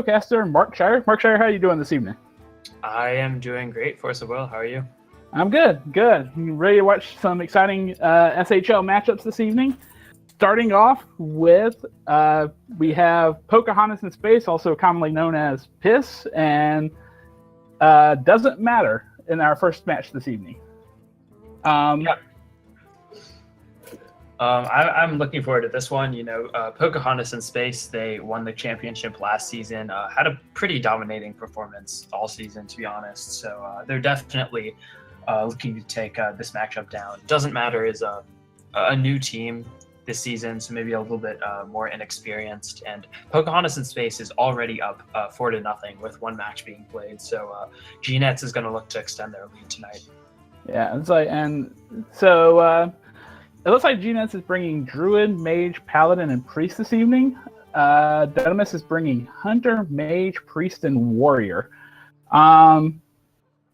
Caster Mark Shire. Mark Shire, how are you doing this evening? I am doing great, Force of Will. How are you? I'm good. You ready to watch some exciting SHL matchups this evening? Starting off with, we have Pocahontas in Space, also commonly known as Piss, and Doesn't Matter in our first match this evening. I'm looking forward to this one. Pocahontas in Space, they won the championship last season, had a pretty dominating performance all season, to be honest. So they're definitely looking to take this matchup down. Doesn't Matter is a new team this season, so maybe a little bit more inexperienced. And Pocahontas in Space is already up 4-0 with one match being played. So GNetz is going to look to extend their lead tonight. Yeah, it's like, and so it looks like GNetz is bringing Druid, Mage, Paladin, and Priest this evening. Dunamis is bringing Hunter, Mage, Priest, and Warrior.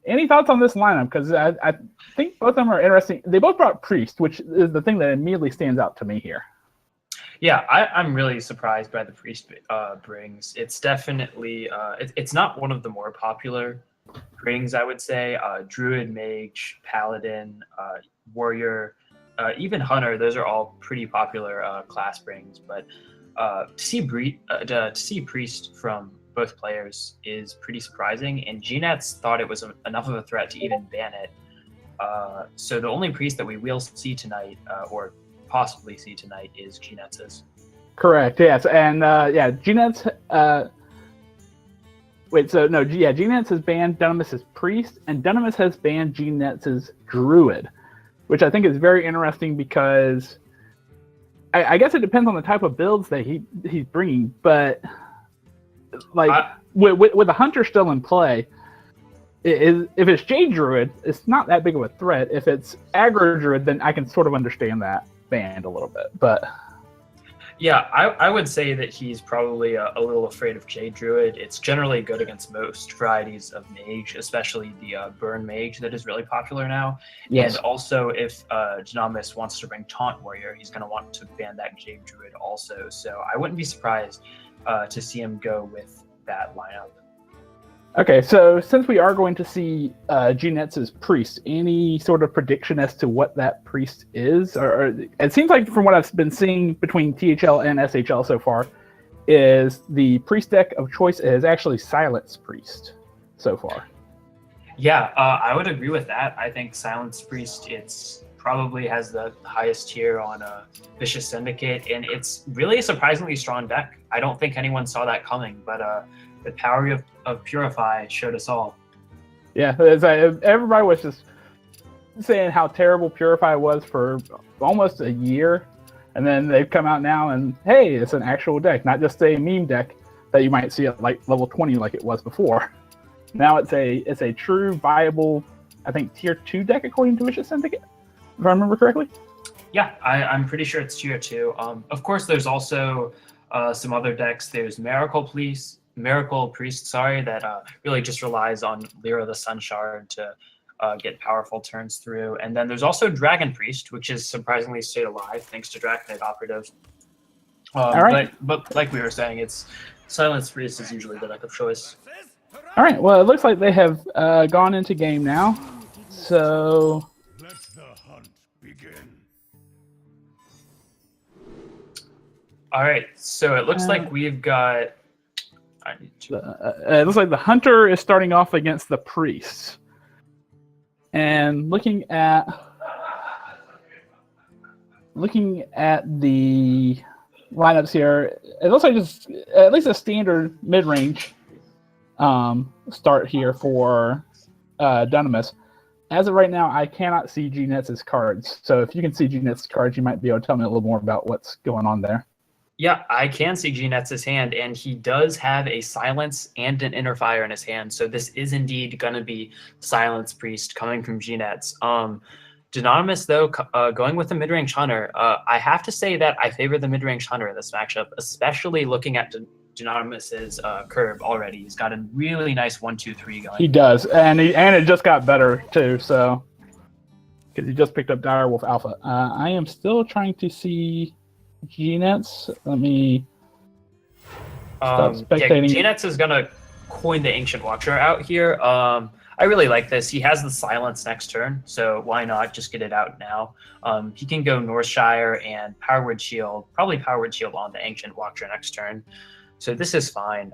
Any thoughts on this lineup? Because I think both of them are interesting. They both brought Priest, which is the thing that immediately stands out to me here. Yeah, I'm really surprised by the Priest brings. It's definitely it's not one of the more popular brings, I would say. Druid, Mage, Paladin, Warrior, even Hunter, those are all pretty popular class brings. But to see Priest from both players is pretty surprising, and GNetz thought it was enough of a threat to even ban it. So the only Priest that we will see tonight, or possibly see tonight, is GNetz's. Correct, yes. And GNetz... GNetz has banned Dunamis' Priest, and Dunamis has banned GNetz's Druid, which I think is very interesting because I guess it depends on the type of builds that he's bringing, but with the Hunter still in play, if it's Jade Druid, it's not that big of a threat. If it's Aggro Druid, then I can sort of understand that band a little bit. But yeah, I would say that he's probably a little afraid of Jade Druid. It's generally good against most varieties of Mage, especially the Burn Mage that is really popular now. Yes. And also, if Dunamis wants to bring Taunt Warrior, he's going to want to ban that Jade Druid also. So I wouldn't be surprised to see him go with that lineup. Okay, so since we are going to see GNetz's Priest, any sort of prediction as to what that Priest is? Or it seems like from what I've been seeing between THL and SHL so far, is the Priest deck of choice is actually Silence Priest so far. Yeah, I would agree with that. I think Silence Priest, it's probably has the highest tier on Vicious Syndicate, and it's really a surprisingly strong deck. I don't think anyone saw that coming, but the power of Purify showed us all. Yeah, everybody was just saying how terrible Purify was for almost a year, and then they've come out now and, hey, it's an actual deck, not just a meme deck that you might see at like level 20 like it was before. Now it's a true, viable, I think, tier 2 deck according to Vicious Syndicate, if I remember correctly. Yeah, I'm pretty sure it's tier 2. Of course, there's also some other decks. There's Miracle Priest, that really just relies on Lyra the Sun Shard to get powerful turns through. And then there's also Dragon Priest, which is surprisingly stayed alive thanks to Draconite Operative. All right. But like we were saying, it's Silence Priest is usually the deck of choice. All right, well, it looks like they have gone into game now. So let the hunt begin. All right, so it looks like we've got... it looks like the Hunter is starting off against the Priest. And looking at the lineups here, it looks like just at least a standard mid-range start here for Dunamis. As of right now, I cannot see GNetz's cards. So if you can see GNetz's cards, you might be able to tell me a little more about what's going on there. Yeah, I can see GNetz's hand, and he does have a Silence and an Inner Fire in his hand. So this is indeed going to be Silence Priest coming from GNetz. Dunamis, though, going with the mid-range Hunter, I have to say that I favor the mid-range Hunter in this matchup, especially looking at Dunamis's curve already. He's got a really nice 1-2-3 going. He does, and it just got better too. So because he just picked up Direwolf Alpha. I am still trying to see GNetz. Let me Stop spectating. GNetz is gonna coin the Ancient Watcher out here. I really like this. He has the silence next turn, so why not just get it out now? He can go Northshire and Power Word Shield, probably Power Word Shield on the Ancient Watcher next turn. So this is fine.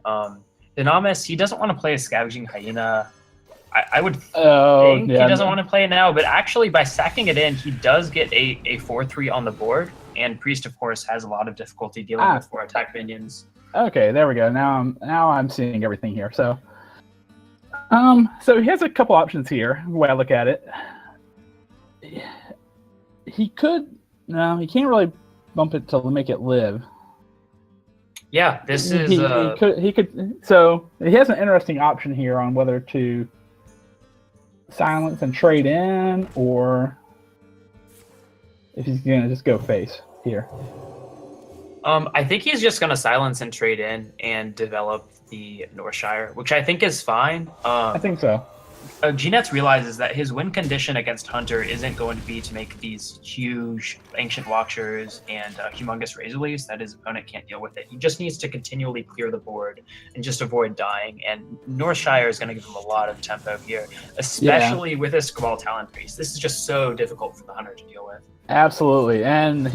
Dunamis, he doesn't want to play a Scavenging Hyena. I would think he doesn't want to play it now, but actually by sacking it in, he does get a 4/3 on the board, and Priest, of course, has a lot of difficulty dealing with 4 attack minions. Okay, there we go. Now I'm seeing everything here. So he has a couple options here, the way I look at it. He can't really bump it to make it live. Yeah, this is... He could. So he has an interesting option here on whether to silence and trade in, or if he's going to just go face here. I think he's just going to silence and trade in and develop the Northshire, which I think is fine. I think so. GNetz realizes that his win condition against Hunter isn't going to be to make these huge Ancient Watchers and humongous Razor Leaves that his opponent can't deal with it. He just needs to continually clear the board and just avoid dying. And Northshire is going to give him a lot of tempo here, especially with his Cabal Talon Priest. This is just so difficult for the Hunter to deal with. Absolutely. And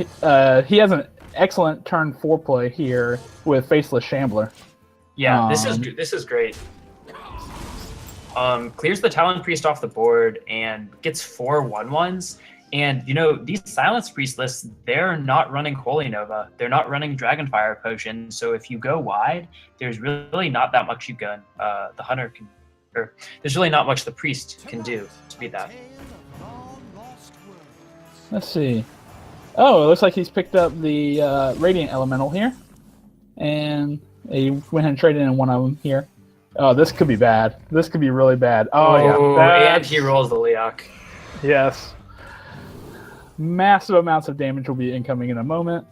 he has an excellent turn 4 play here with Faceless Shambler. Yeah, this is great. Clears the Talon Priest off the board and gets 4 1/1s. And, these Silence Priest lists, they're not running Holy Nova. They're not running Dragonfire Potion. So if you go wide, there's really not that much you can, the Hunter can, or there's really not much the Priest can do to beat that. Let's see. Oh, it looks like he's picked up the Radiant Elemental here. And he went ahead and traded in one of them here. Oh, this could be bad. This could be really bad. Oh yeah. And he rolls the Leok. Yes. Massive amounts of damage will be incoming in a moment.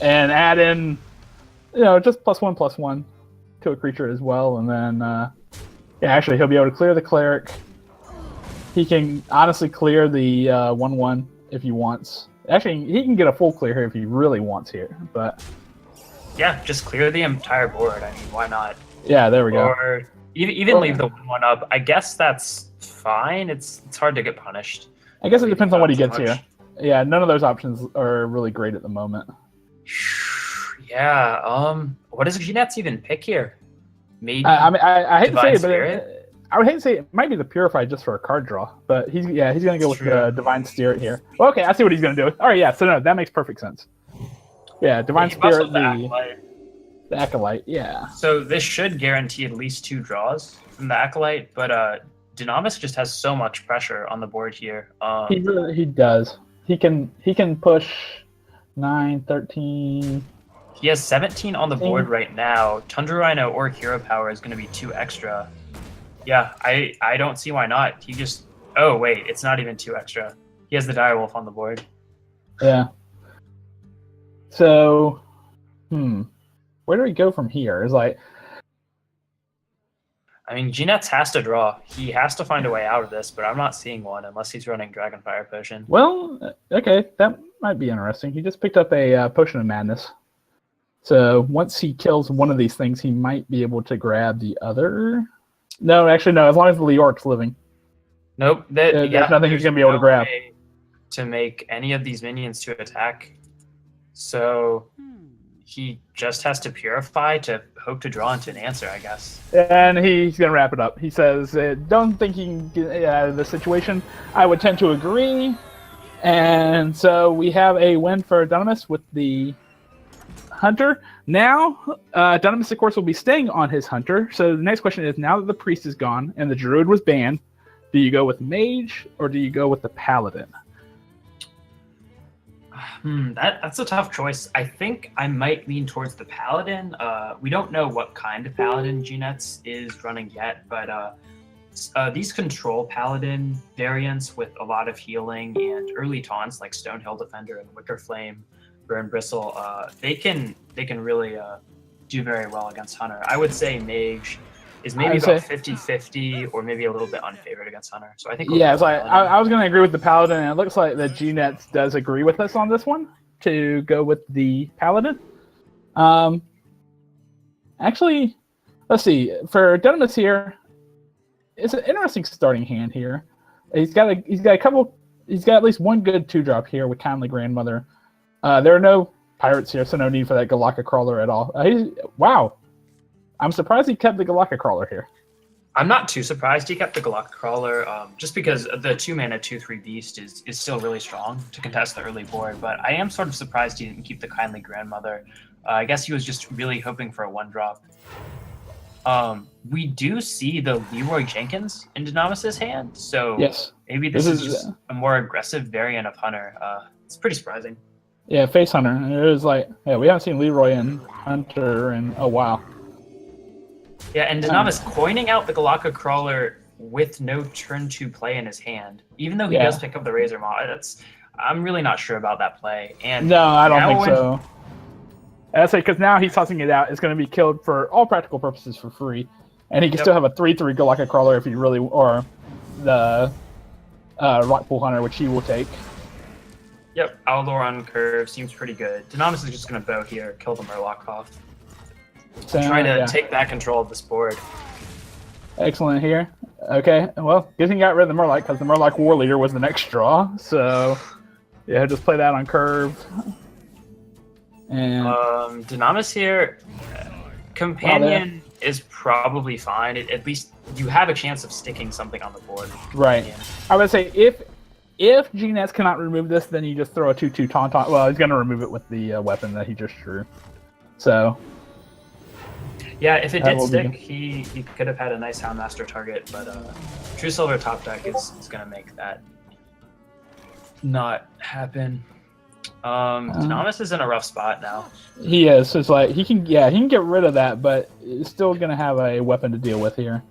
And add in, just +1/+1 to a creature as well. And then, actually, he'll be able to clear the Cleric. He can honestly clear the 1/1 if he wants. Actually, he can get a full clear here if he really wants here. But yeah, just clear the entire board. I mean, why not? Yeah, there we go. Or even leave the 1/1 up. I guess that's fine. It's hard to get punished. I guess it depends on what he gets here. Yeah, none of those options are really great at the moment. Yeah. What does GNetz even pick here? Maybe. I hate to say it, Spirit? but I would hate to say it might be the Purify just for a card draw. But he's going to go with the Divine Spirit here. Well, okay, I see what he's going to do. All right, yeah. So no, that makes perfect sense. Yeah, Divine Spirit. The Acolyte, yeah. So this should guarantee at least 2 draws from the Acolyte, but Dunamis just has so much pressure on the board here. He does. He can push 9, 13. He has 17 on the board right now. Tundra Rhino or Hero Power is going to be 2 extra. Yeah, I don't see why not. He just... Oh, wait, it's not even 2 extra. He has the Direwolf on the board. Yeah. So, where do we go from here? I mean, GNetz has to draw. He has to find a way out of this, but I'm not seeing one unless he's running Dragonfire Potion. Well, okay, that might be interesting. He just picked up a Potion of Madness. So once he kills one of these things, he might be able to grab the other. No, actually, no. As long as the Leorc's living. Nope. There's nothing he's going to be able to grab. To make any of these minions to attack. So he just has to Purify to hope to draw into an answer, I guess. And he's going to wrap it up. He says, don't think he can get out of the situation. I would tend to agree. And so we have a win for Dunamis with the Hunter. Now, Dunamis, of course, will be staying on his Hunter. So the next question is, now that the Priest is gone and the Druid was banned, do you go with Mage or do you go with the Paladin? That's a tough choice. I think I might lean towards the Paladin. We don't know what kind of Paladin GNetz is running yet, but these control Paladin variants with a lot of healing and early taunts like Stonehill Defender and Wicker Flame, Burn Bristle, they can really do very well against Hunter. I would say Mage is maybe about 50-50 or maybe a little bit unfavored against Hunter. So I think I was going to agree with the Paladin, and it looks like the GNetz does agree with us on this one to go with the Paladin. Actually, let's see. For Dunamis here, it's an interesting starting hand here. He's got at least one good 2-drop here with Kindly Grandmother. There are no pirates here, so no need for that Galaka Crawler at all. Wow. I'm surprised he kept the Galaka Crawler here. I'm not too surprised he kept the Galaka Crawler, just because the 2-mana 2/3 beast is still really strong to contest the early board, but I am sort of surprised he didn't keep the Kindly Grandmother. I guess he was just really hoping for a 1-drop. We do see the Leroy Jenkins in Dunamis' hand, so yes. Maybe this is just a more aggressive variant of Hunter. It's pretty surprising. Yeah, Face Hunter. It was like, yeah, we haven't seen Leroy and Hunter in a while. Yeah, and Dunamis coining out the Galaka Crawler with no turn 2 play in his hand, even though he does pick up the Razor Maw. I'm really not sure about that play. And no, I don't think so. I say because now he's tossing it out. It's going to be killed for all practical purposes for free, and he can still have a 3/3 Galaka Crawler if he really, or the Rockpool Hunter, which he will take. Yep, Aldor on curve seems pretty good. Dunamis is just going to bow here, kill the Murloc off. So, try to take back control of this board. Excellent here. Okay, well, good thing he got rid of the Murloc, because the Murloc War Leader was the next draw. So, yeah, just play that on curve. And Dunamis here, Companion is probably fine. At least you have a chance of sticking something on the board. Right. I would say if GNetz cannot remove this, then you just throw a 2/2 Tauntaun. Well, he's going to remove it with the weapon that he just drew. So. Yeah, if it did stick, he could have had a nice Houndmaster target, but True Silver top deck is going to make that not happen. Dunamis is in a rough spot now. He is. It's like he can get rid of that, but he's still going to have a weapon to deal with here.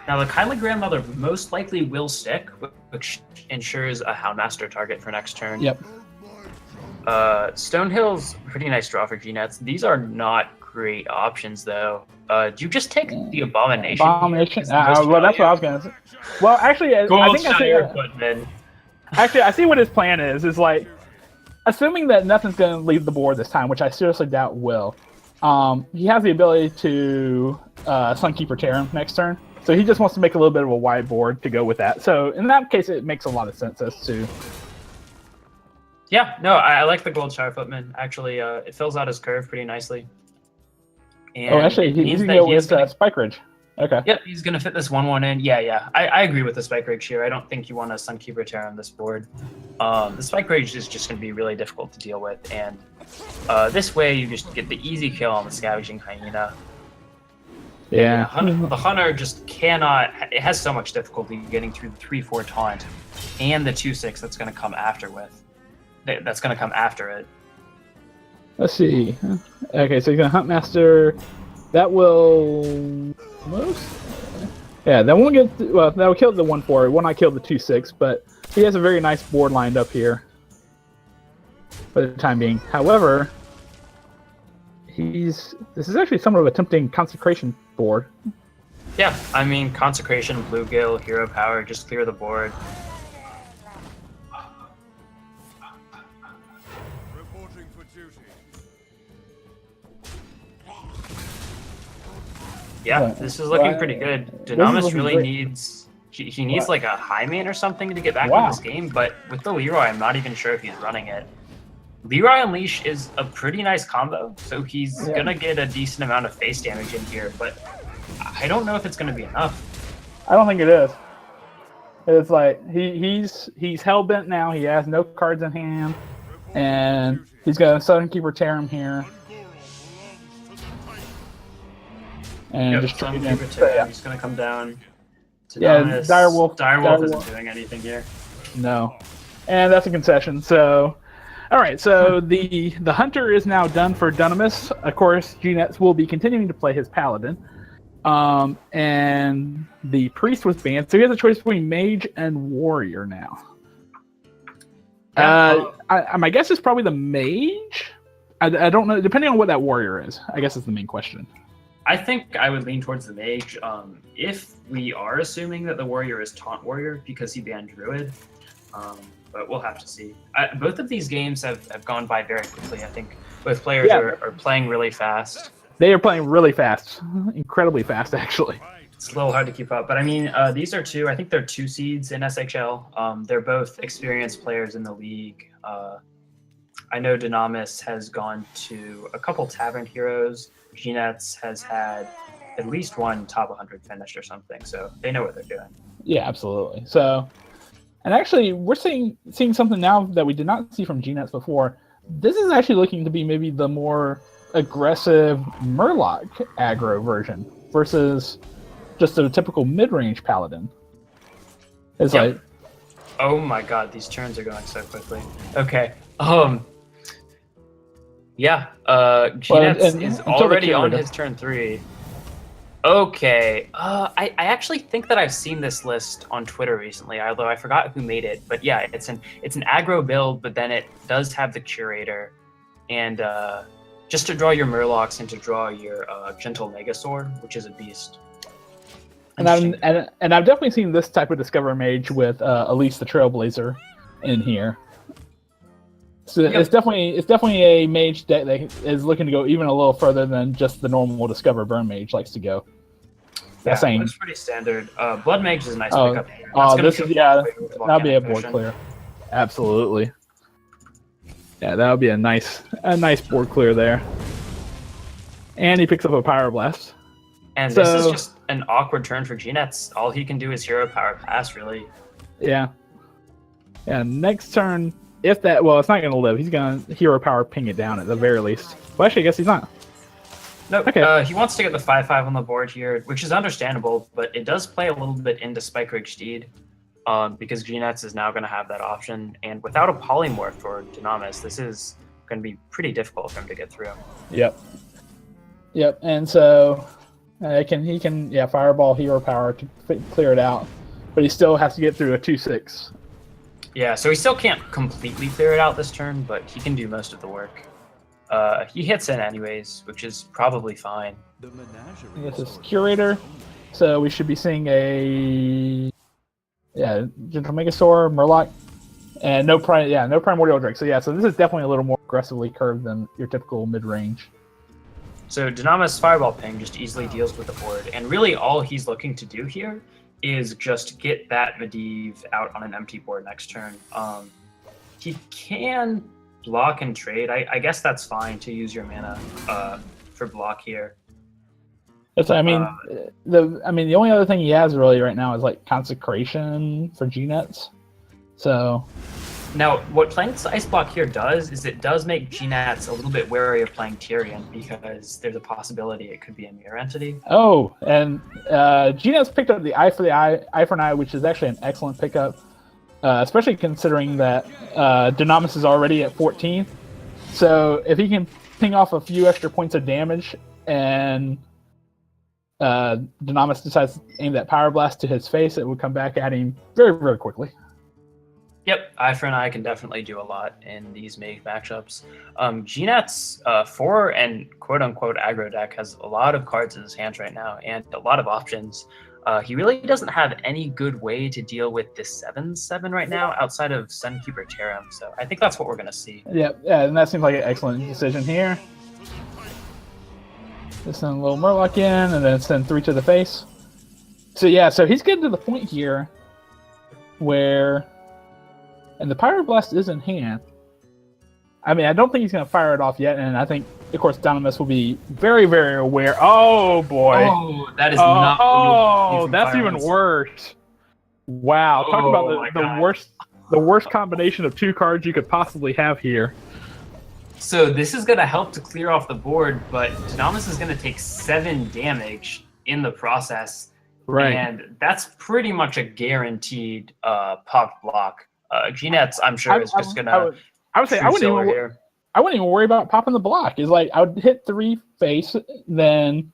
Now the Kindly Grandmother most likely will stick, which ensures a Houndmaster target for next turn. Yep. Stonehill's a pretty nice draw for GNetz. These are not great options though. Do you just take the Abomination? Abomination. Well, that's what I was going to say. Well, actually, I think I see what his plan is. Is like, assuming that nothing's going to leave the board this time, which I seriously doubt will. He has the ability to Sunkeeper Terran next turn, so he just wants to make a little bit of a wide board to go with that. So in that case, it makes a lot of sense as to. Yeah, no, I like the Gold Shire Footman. Actually, it fills out his curve pretty nicely. And actually, he's going to go with Spike Ridge. Okay. Yep, he's going to fit this 1/1 in. Yeah. I agree with the Spike Ridge here. I don't think you want a Sunkeeper Terra on this board. The Spike Ridge is just going to be really difficult to deal with, and this way you just get the easy kill on the Scavenging Hyena. Yeah. The Hunter just cannot. It has so much difficulty getting through the 3/4 taunt and the 2/6 that's going to come after it. Let's see. Okay, so he's going to Huntmaster. That will that won't get. Well, that will kill the 1/4. It will not kill the 2/6, but he has a very nice board lined up here for the time being. However, this is actually somewhat of a tempting Consecration board. Yeah, I mean, Consecration, Bluegill, Hero Power, just clear the board. Reporting for duty. Yeah, this is looking pretty good. Dunamis really needs... He needs like a Highmane or something to get back in this game, but with the Leroy, I'm not even sure if he's running it. Leroy Unleash is a pretty nice combo, so he's going to get a decent amount of face damage in here, but I don't know if it's going to be enough. I don't think it is. It's like he's hell-bent now. He has no cards in hand, and he's got a Sunkeeper Terran here. And just trying to he's going to come down. Dunamis. Direwolf isn't doing anything here. No. And that's a concession, so... Alright, so the Hunter is now done for Dunamis. Of course, GNetz will be continuing to play his Paladin. And the Priest was banned, so he has a choice between Mage and Warrior now. My guess is probably the Mage. I don't know, depending on what that Warrior is. I guess is the main question. I think I would lean towards the Mage. If we are assuming that the Warrior is Taunt Warrior because he banned Druid. But we'll have to see. Both of these games have gone by very quickly. I think both players are playing really fast. They are playing really fast, incredibly fast, actually. It's a little hard to keep up, but I mean, these are two. I think they're 2 seeds in SHL. They're both experienced players in the league. I know Dunamis has gone to a couple Tavern Heroes. GNetz has had at least one top 100 finish or something, so they know what they're doing. Yeah, absolutely. So, and actually, we're seeing something now that we did not see from GNetz before. This is actually looking to be maybe the more aggressive Murloc aggro version versus just a typical mid-range paladin. It's like, oh my god, these turns are going so quickly. Okay. Yeah, GNetz is already on his turn 3. Okay. I actually think that I've seen this list on Twitter recently, although I forgot who made it. But yeah, it's an aggro build, but then it does have the curator, and just to draw your Murlocs and to draw your gentle Megasaur, which is a beast. And I've definitely seen this type of Discover Mage with Elise the Trailblazer in here. So yep. It's definitely a mage deck that is looking to go even a little further than just the normal Discover Burn Mage likes to go. Yeah, that's pretty standard. Blood Mage is a nice pickup here. That'll be a board clear. Absolutely. Yeah, that'll be a nice board clear there. And he picks up a Pyroblast. And this is just an awkward turn for GNetz. All he can do is Hero Power Pass, really. Yeah. Yeah, next turn. If that, well, it's not going to live. He's going to Hero Power ping it down at the very least. Well, actually, I guess he's not. Nope. Okay. He wants to get the 5/5 on the board here, which is understandable, but it does play a little bit into Spike Rig Steed, because GNetz is now going to have that option. And without a Polymorph for Dunamis, this is going to be pretty difficult for him to get through. Yep. And so he can Fireball Hero Power to clear it out, but he still has to get through a 2/6. Yeah, so he still can't completely clear it out this turn, but he can do most of the work. He hits in anyways, which is probably fine. This is Curator, so we should be seeing a Gentle Megasaur, Murloc, and no Primordial Drake. So this is definitely a little more aggressively curved than your typical mid-range. So Dunamis Fireball Ping just easily deals with the board, and really all he's looking to do here is just get that Medivh out on an empty board next turn. He can block and trade. I guess that's fine to use your mana for block here. The only other thing he has really right now is like Consecration for GNetz. So now what playing this Ice Block here does is it does make GNetz a little bit wary of playing Tyrion because there's a possibility it could be a mirror entity. Oh, and GNetz picked up the Eye for an Eye, which is actually an excellent pickup, especially considering that Dunamis is already at 14. So if he can ping off a few extra points of damage and Dunamis decides to aim that Power Blast to his face, it would come back at him very, very quickly. Yep, Eye for an Eye can definitely do a lot in these mage matchups. GNetz, for and quote-unquote aggro deck, has a lot of cards in his hands right now and a lot of options. He really doesn't have any good way to deal with this 7/7 right now outside of Sunkeeper Tarim, so I think that's what we're going to see. Yeah, and that seems like an excellent decision here. Just send a little Murloc in, and then send 3 to the face. So he's getting to the point here where... And the Pyroblast is in hand. I mean, I don't think he's going to fire it off yet, and I think, of course, Dunamis will be very, very aware. Oh, boy. Oh, that is not... Oh, that's even worse. Wow. Talk about the worst combination of 2 cards you could possibly have here. So this is going to help to clear off the board, but Dunamis is going to take 7 damage in the process. Right. And that's pretty much a guaranteed pop block. GNetz, I'm sure, is just gonna. I would say I wouldn't even worry about popping the block. It's like I would hit 3 face, then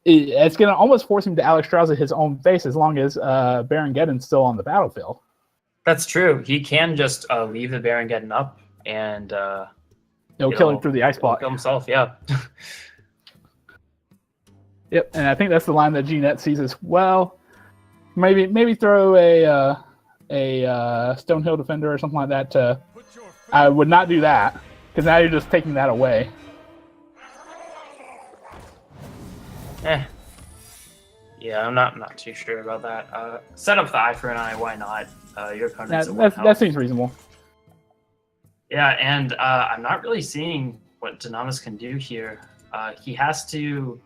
it's gonna almost force him to Alex Strauss his own face as long as Baron Geddon's still on the battlefield. That's true. He can just leave the Baron Geddon up and he'll kill him through the ice block. Kill himself, yeah. Yep, and I think that's the line that GNetz sees as well. Maybe throw a Stonehill Defender or something like that. I would not do that because now you're just taking that away. Yeah, I'm not too sure about that. Set up the eye for an eye. Why not? Your opponent's at 1 That health. seems reasonable. Yeah, and I'm not really seeing what Dunamis can do here. He has to.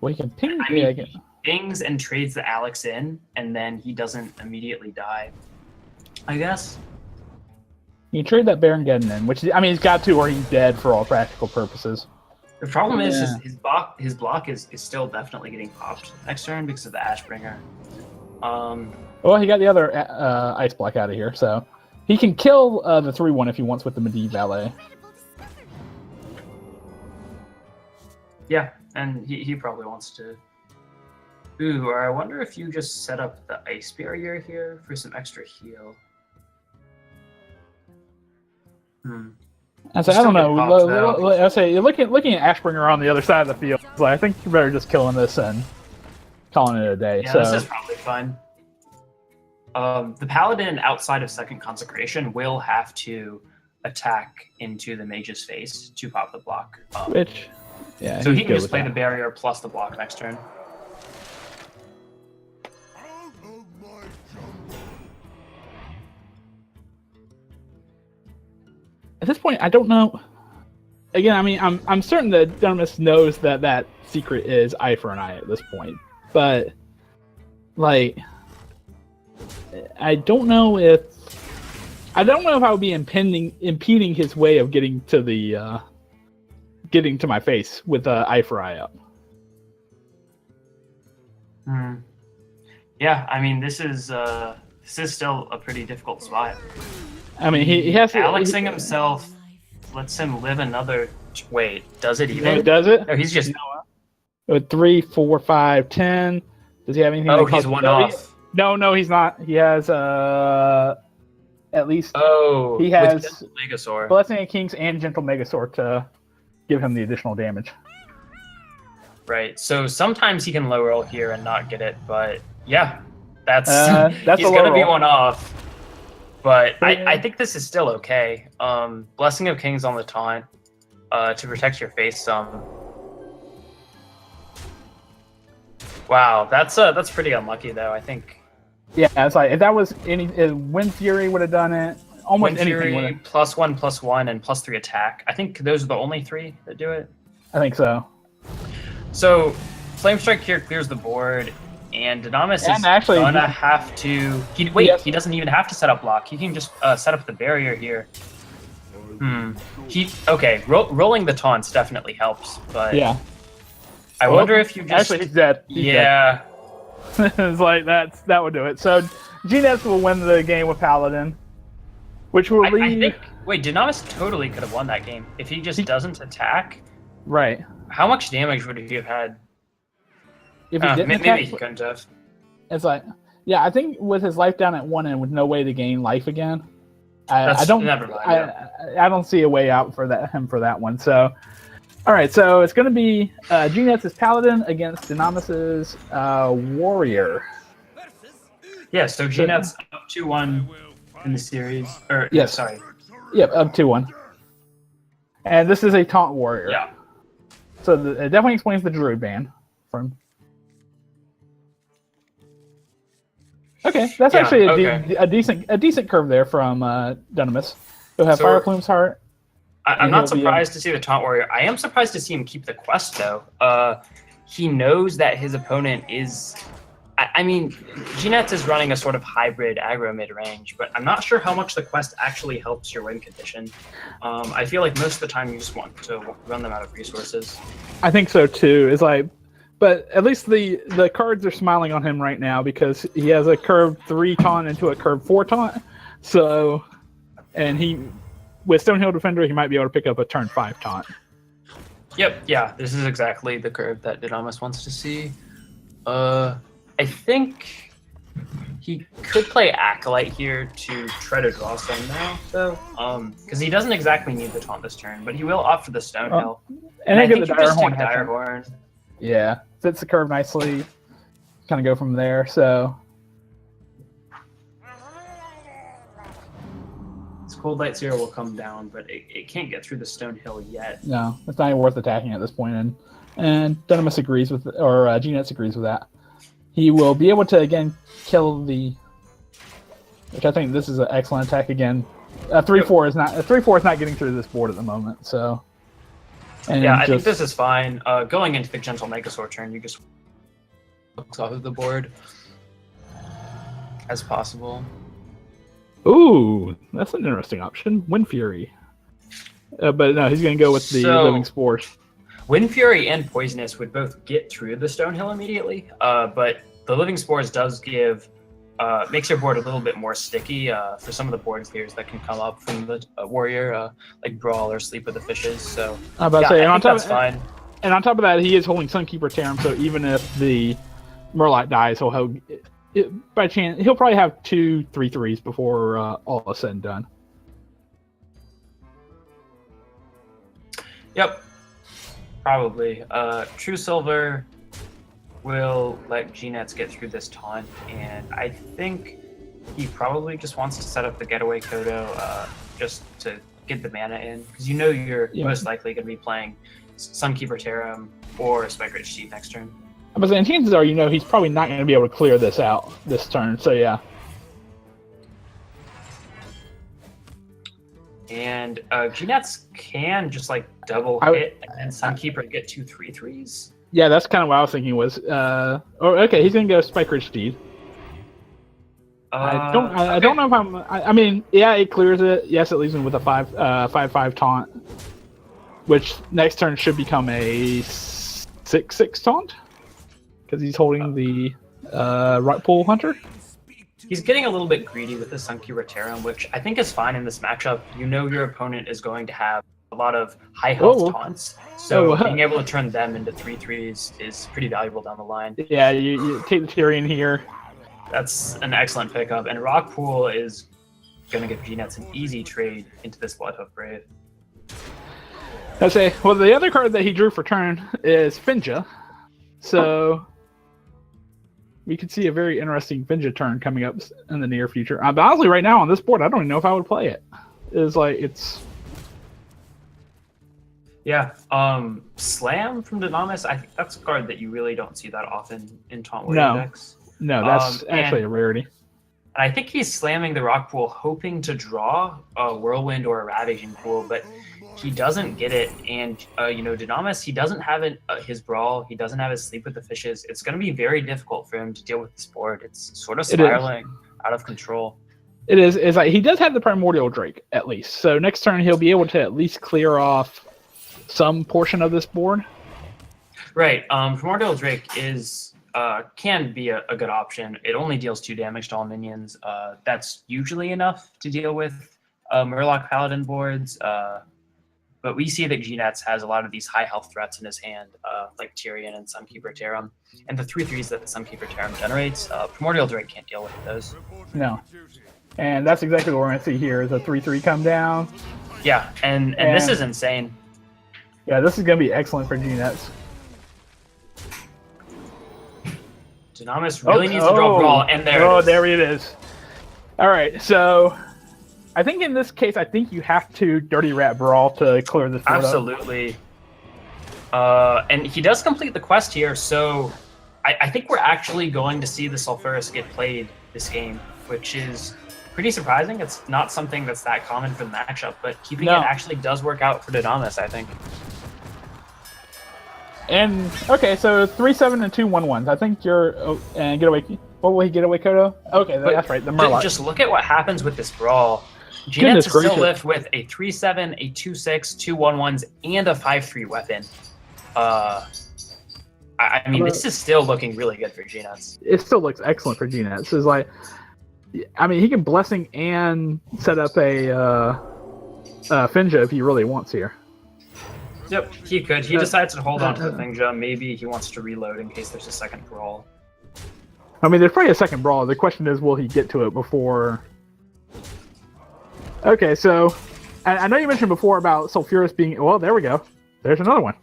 Well, he can ping. I Yeah, mean, he pings and trades the Alex in, and then he doesn't immediately die. I guess. you can trade that Baron Geddon in, which I mean, he's got to, or he's dead for all practical purposes. The problem is Yeah. his block is still definitely getting popped next turn because of the Ashbringer. Well, he got the other ice block out of here, so he can kill the 3-1 if he wants with the Medivh Valet. Yeah, and he probably wants to. Ooh, or I wonder if you just set up the ice barrier here for some extra heal. I say, I Still don't know. get popped, though. I say, looking at Ashbringer on the other side of the field, it's like, I think you're better just killing this and calling it a day. Yeah, so this is probably fine. The Paladin outside of second consecration will have to attack into the mage's face to pop the block. which, yeah. So he's he can good just with play that. the barrier plus the block next turn. Out of my jungle. At this point, I don't know. Again, I mean, I'm certain that Dunamis knows that secret is eye for an eye at this point, but like, I don't know if I would be impeding his way of getting to my face with eye for eye up. Yeah, I mean this is still a pretty difficult spot. I mean, he has to. Alexing himself lets him live another. Wait, does it even? Does it? No, he's just. With 3, 4, 5, 10. Does he have anything? Oh, that he's costs- one no, off. No, he's not. He has at least Oh, he with has Gentle Megasaur. Blessing of Kings and Gentle Megasaur to give him the additional damage. Right. So sometimes he can low roll here and not get it, but yeah, that's That's he's a low gonna be roll. one off. But Yeah. I think this is still okay. Blessing of Kings on the taunt to protect your face some. Wow, that's pretty unlucky though. I think Yeah, it's like if that was any, if Wind Fury would have done it. Almost Wind anything Fury would have. +1/+1 and +3 attack. I think those are the only 3 that do it. I think so. So Flame Strike here clears the board, and Dunamis And is actually, gonna have to. He doesn't even have to set up block. He can just set up the barrier here. Rolling the taunts definitely helps, but Yeah. I wonder if you just Actually, he's dead. He's dead. It's like that would do it. So GNetz will win the game with Paladin, which will I leave. think. Wait, Dunamis totally could have won that game if he just doesn't attack. Right. How much damage would he have had? If he didn't Maybe attack, he couldn't have. it's like, yeah, I think with his life down at 1 and with no way to gain life again, I That's- don't. never mind, I don't see a way out for him for that one. So, all right. So it's going to be GNetz's Paladin against Dunamis's Warrior. Yeah, so GNetz up 2-1 in the series. Or Yes. sorry. Yep, up 2-1. And this is a taunt warrior. Yeah. So it definitely explains the druid ban from. Okay, that's Yeah, actually okay. a decent curve there from Dunamis. He'll have So- Fire Plume's Heart. I'm And not he'll be surprised to see the taunt warrior. I am surprised to see him keep the quest though. He knows that his opponent is. I mean, GNetz is running a sort of hybrid aggro mid range, but I'm not sure how much the quest actually helps your win condition. I feel like most of the time you just want to run them out of resources. I think so too. It's like, but at least the cards are smiling on him right now because he has a curve 3 taunt into a curve 4 taunt. So, and with Stonehill Defender, he might be able to pick up a turn 5 taunt. Yep, yeah, this is exactly the curve that Dunamis wants to see. I think he could play Acolyte here to try to draw some now, though, because he doesn't exactly need the taunt this turn, but he will opt for the Stonehill. And I I get think the you just Direhorn. take Direhorn. Yeah, fits the curve nicely. Kind of go from there. So His Cold Light Zero will come down, but it can't get through the Stonehill yet. no, it's not even worth attacking at this point. And And Dunamis agrees with, or GNetz agrees with that. He will be able to again kill the, which I think this is an excellent attack again. 3/4 is not 3/4 is not getting through this board at the moment. So, and yeah, I think this is fine. Going into the Gentle Megasaur turn, you just looks off of the board as possible. Ooh, that's an interesting option. Wind Fury, but no, he's going to go with the Living Spores. Wind Fury and Poisonous would both get through the Stonehill immediately, but the Living Spores does give makes your board a little bit more sticky for some of the board clears that can come up from the warrior, like Brawl or Sleep with the Fishes. So I'm about to say, I think that's fine. And on top of that, he is holding Sunkeeper Tarum, so even if the Murloc dies, by chance he'll probably have 2 3/3s before all is said and done. Yep, probably. True Silver will let GNetz get through this taunt, and I think he probably just wants to set up the Getaway Kodo just to get the mana in, because you know you're most likely going to be playing Sunkeeper Tarum or Spike Ridge Chief next turn. But the chances are, he's probably not going to be able to clear this out this turn, so yeah. And GNetz can just like double hit and Sunkeeper get 2 3/3s. Yeah, that's kind of what I was thinking was. Okay, he's going to go Spike Ridge Steed. I don't know if I mean, yeah, it clears it. Yes, it leaves him with a 5/5 taunt, which next turn should become a 6/6 taunt because he's holding the Rock Pool Hunter. He's getting a little bit greedy with the Sunkeeper Tarum, which I think is fine in this matchup. You know your opponent is going to have a lot of high health taunts, so being able to turn them into 3/3s is pretty valuable down the line. Yeah, you take the Tyrion here. That's an excellent pickup, and Rock Pool is going to give GNetz an easy trade into this Bloodhoof Brave. I say, well, the other card that he drew for turn is Finja, so we could see a very interesting Finja turn coming up in the near future. But honestly, right now on this board, I don't even know if I would play it. Yeah, Slam from Dunamis, I think that's a card that you really don't see that often in Taunt Warrior decks. No, that's actually a rarity. And I think he's slamming the Rock Pool, hoping to draw a Whirlwind or a Ravaging Pool, but he doesn't get it. And, Dunamis, he doesn't have his Brawl, he doesn't have his Sleep with the Fishes. It's going to be very difficult for him to deal with this board. It's sort of spiraling out of control. It is. It's like he does have the Primordial Drake, at least. So next turn, he'll be able to at least clear off some portion of this board. Right. Primordial Drake can be a good option. It only deals 2 damage to all minions. That's usually enough to deal with Murloc Paladin boards. But we see that GNetz has a lot of these high health threats in his hand, like Tyrion and Sunkeeper Tarum. And the 3/3s that the Sunkeeper Tarum generates, Primordial Drake can't deal with those. No. And that's exactly what we're going to see here, is a 3/3 come down. Yeah, and this is insane. Yeah, this is going to be excellent for GNetz. Dunamis really needs to draw Brawl, and there it is. All right, so I think in this case, you have to Dirty Rat Brawl to clear this board Absolutely. And he does complete the quest here, so I think we're actually going to see the Sulfuras get played this game, which is pretty surprising. It's not something that's that common for the matchup, but keeping it actually does work out for Dunamis, I think. And okay, so 3/7 and 2 1/1s. I think and get away. What will he get away, Kodo? Okay, that's right. The Murloc. Just look at what happens with this Brawl. GNetz is still left with a 3/7, a 2/6, 2 1/1s, and a 5/3 weapon. I mean, this is still looking really good for GNetz. It still looks excellent for GNetz. It's like, I mean, he can Blessing and set up a Finja if he really wants here. Yep, he could. He decides to hold on to the Finja. Maybe he wants to reload in case there's a second Brawl. I mean, there's probably a second Brawl. The question is, will he get to it before... Okay, so I know you mentioned before about Sulfuras being... Well, there we go. There's another one.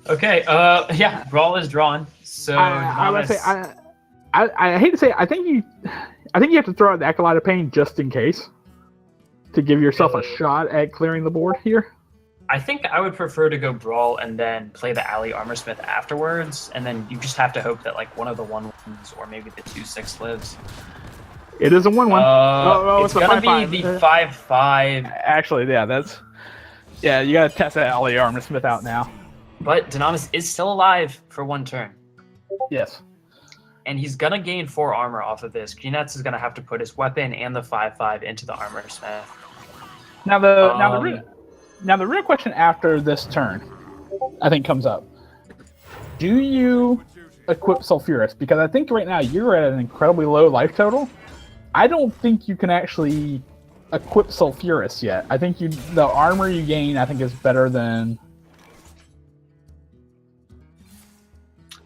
Okay, yeah, Brawl is drawn. So I would say, I hate to say it, I think you have to throw out the Acolyte of Pain just in case to give yourself a shot at clearing the board here. I think I would prefer to go Brawl and then play the Alley Armorsmith afterwards, and then you just have to hope that like one of the 1/1s or maybe the 2/6 lives. It is a 1/1. It's gonna be the 5/5. Actually, yeah, you gotta test that Alley Armorsmith out now. But Dunamis is still alive for 1 turn. Yes. And he's gonna gain 4 armor off of this. GNetz is gonna have to put his weapon and the 5/5 into the Armorsmith. Now the real question after this turn, I think, comes up. Do you equip Sulfurous? Because I think right now you're at an incredibly low life total. I don't think you can actually equip Sulfurous yet. I think the armor you gain, I think, is better than.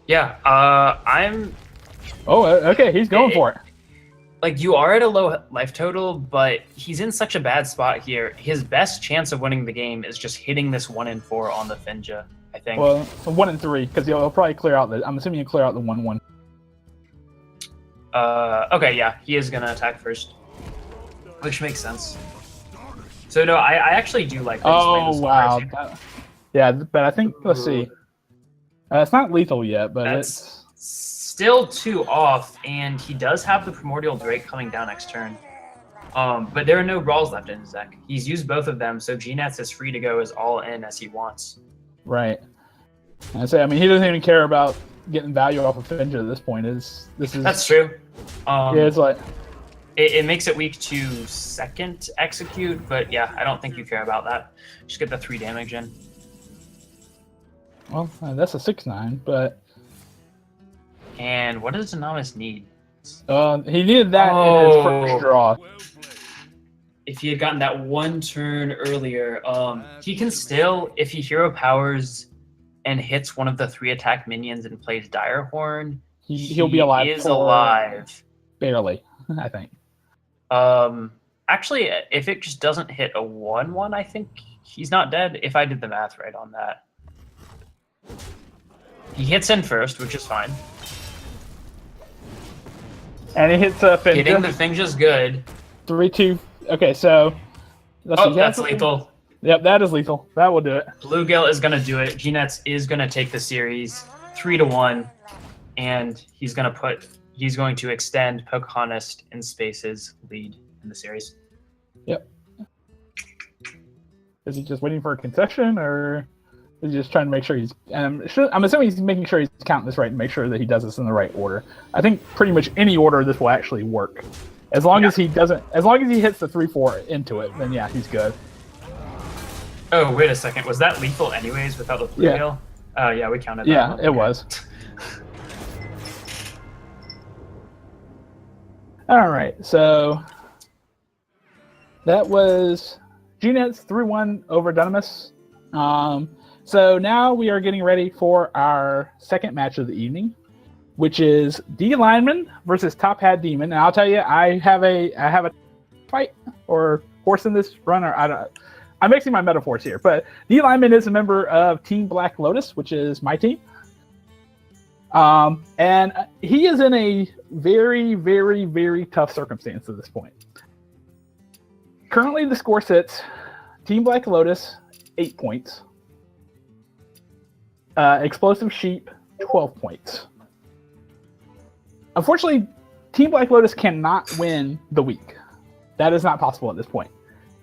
Yeah, I'm. Oh, okay, he's going for it. Like, you are at a low life total, but he's in such a bad spot here. His best chance of winning the game is just hitting this 1 in 4 on the Finja, I think. Well, 1 in 3, because he'll probably clear out the. I'm assuming he'll clear out the 1/1. Okay, yeah, he is gonna attack first, which makes sense. So no, I actually do like. Oh wow, yeah, but I think let's see. It's not lethal yet, but That's still 2 off, and he does have the Primordial Drake coming down next turn. But there are no Brawls left in his deck. He's used both of them, so GNetz is free to go as all in as he wants. Right. I mean, he doesn't even care about getting value off of Finja at this point. That's true. Yeah, it's like it makes it weak to 2nd execute, but yeah, I don't think you care about that. Just get the 3 damage in. Well, that's a 6/9, but. And what does Dunamis need? He needed that in his first draw. If he had gotten that 1 turn earlier, he can still, if he hero powers and hits one of the 3 attack minions and plays Direhorn, he'll be alive. He is alive. Barely, I think. Actually, if it just doesn't hit a 1/1, I think he's not dead, if I did the math right on that. He hits in first, which is fine. And he hits Finja. Hitting the Finja's good. 3/2. Okay, so. That's lethal. Yep, that is lethal. That will do it. Bluegill is going to do it. GNetz is going to take the series 3-1, and he's going to extend Pocahontas in Space's lead in the series. Yep. Is he just waiting for a concession, or is he just trying to make sure he's? I'm assuming he's making sure he's counting this right and make sure that he does this in the right order. I think pretty much any order this will actually work, as long as he doesn't. As long as he hits the 3/4 into it, then yeah, he's good. Oh, wait a second. Was that lethal anyways without the bluegill? Oh yeah, we counted that. Yeah, it was. All right, so that was GNetz 3-1 over Dunamis. So now we are getting ready for our second match of the evening, which is D Lineman versus Top Hat Demon. And I'll tell you, I have a fight or horse in this run, or I'm mixing my metaphors here, but D Lineman is a member of Team Black Lotus, which is my team. And he is in a very, very, very tough circumstance at this point. Currently, the score sits Team Black Lotus, 8 points. Explosive Sheep, 12 points. Unfortunately, Team Black Lotus cannot win the week. That is not possible at this point.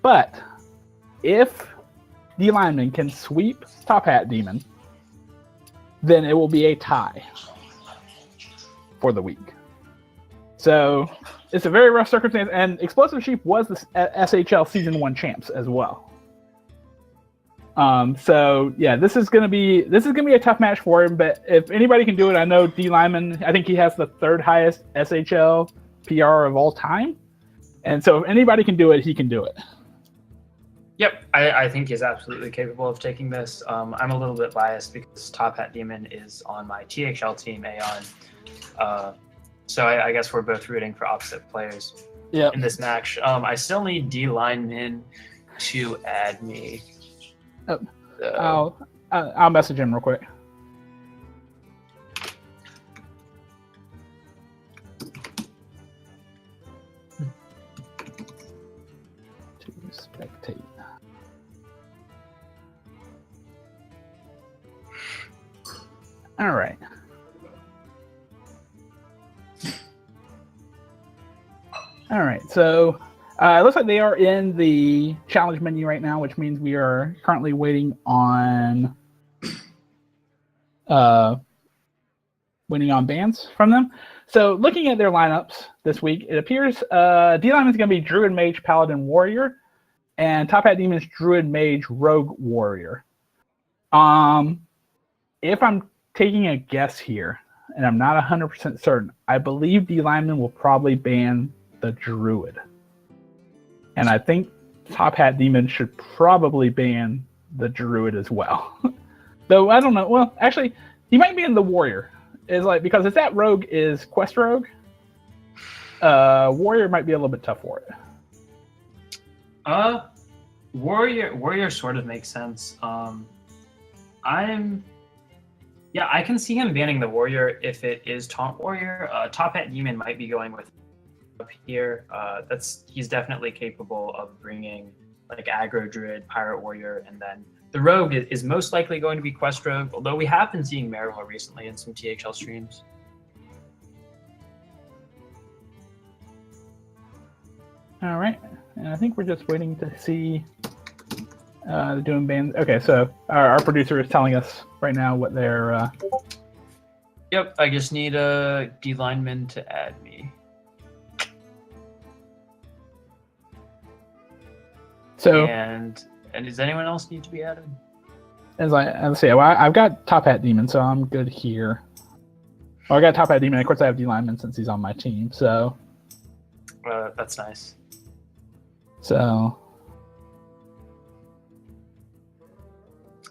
But if D Lineman can sweep Top Hat Demon, then it will be a tie for the week. So it's a very rough circumstance, and Explosive Sheep was the SHL Season 1 champs as well. So yeah, this is gonna be a tough match for him. But if anybody can do it, I know D Lyman. I think he has the 3rd highest SHL PR of all time, and so if anybody can do it, he can do it. Yep, I think he's absolutely capable of taking this. I'm a little bit biased because Top Hat Demon is on my THL team, Aeon. So I guess we're both rooting for opposite players in this match. I still need D Lineman to add me. I'll message him real quick. To spectate. All right. All right. So it looks like they are in the challenge menu right now, which means we are currently waiting on bans from them. So looking at their lineups this week, it appears D-Line is going to be Druid, Mage, Paladin, Warrior, and Top Hat Demon is Druid, Mage, Rogue, Warrior. If I'm taking a guess here, and I'm not 100% certain, I believe D-Lineman will probably ban the Druid. And I think Top Hat Demon should probably ban the Druid as well. Though I don't know. Well, actually, he might ban the Warrior. Because if that Rogue is Quest Rogue, Warrior might be a little bit tough for it. Warrior sort of makes sense. I can see him banning the Warrior if it is Taunt Warrior. Top Hat Demon might be going with up here. He's definitely capable of bringing like Aggro Druid, Pirate Warrior, and then the Rogue is most likely going to be Quest Rogue, although we have been seeing Marival recently in some THL streams. All right, and I think we're just waiting to see doing bans. Okay, so our producer is telling us right now what they're. Yep, I just need a D-Lineman to add me. So and does anyone else need to be added? Let's see. Well, I've got Top Hat Demon, so I'm good here. Oh, I got Top Hat Demon. Of course, I have D-Lineman since he's on my team. So. That's nice. So.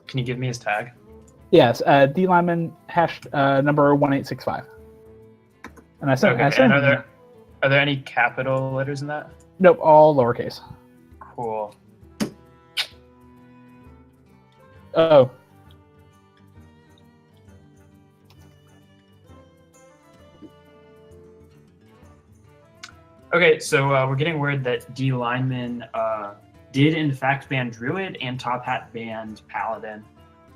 Can you give me his tag? Yes, D-Lineman number 1865. And I sent. Okay. I sent And are there any capital letters in that? Nope, all lowercase. Cool. Oh. Okay, so we're getting word that D-Lineman did in fact ban Druid and Top Hat banned Paladin.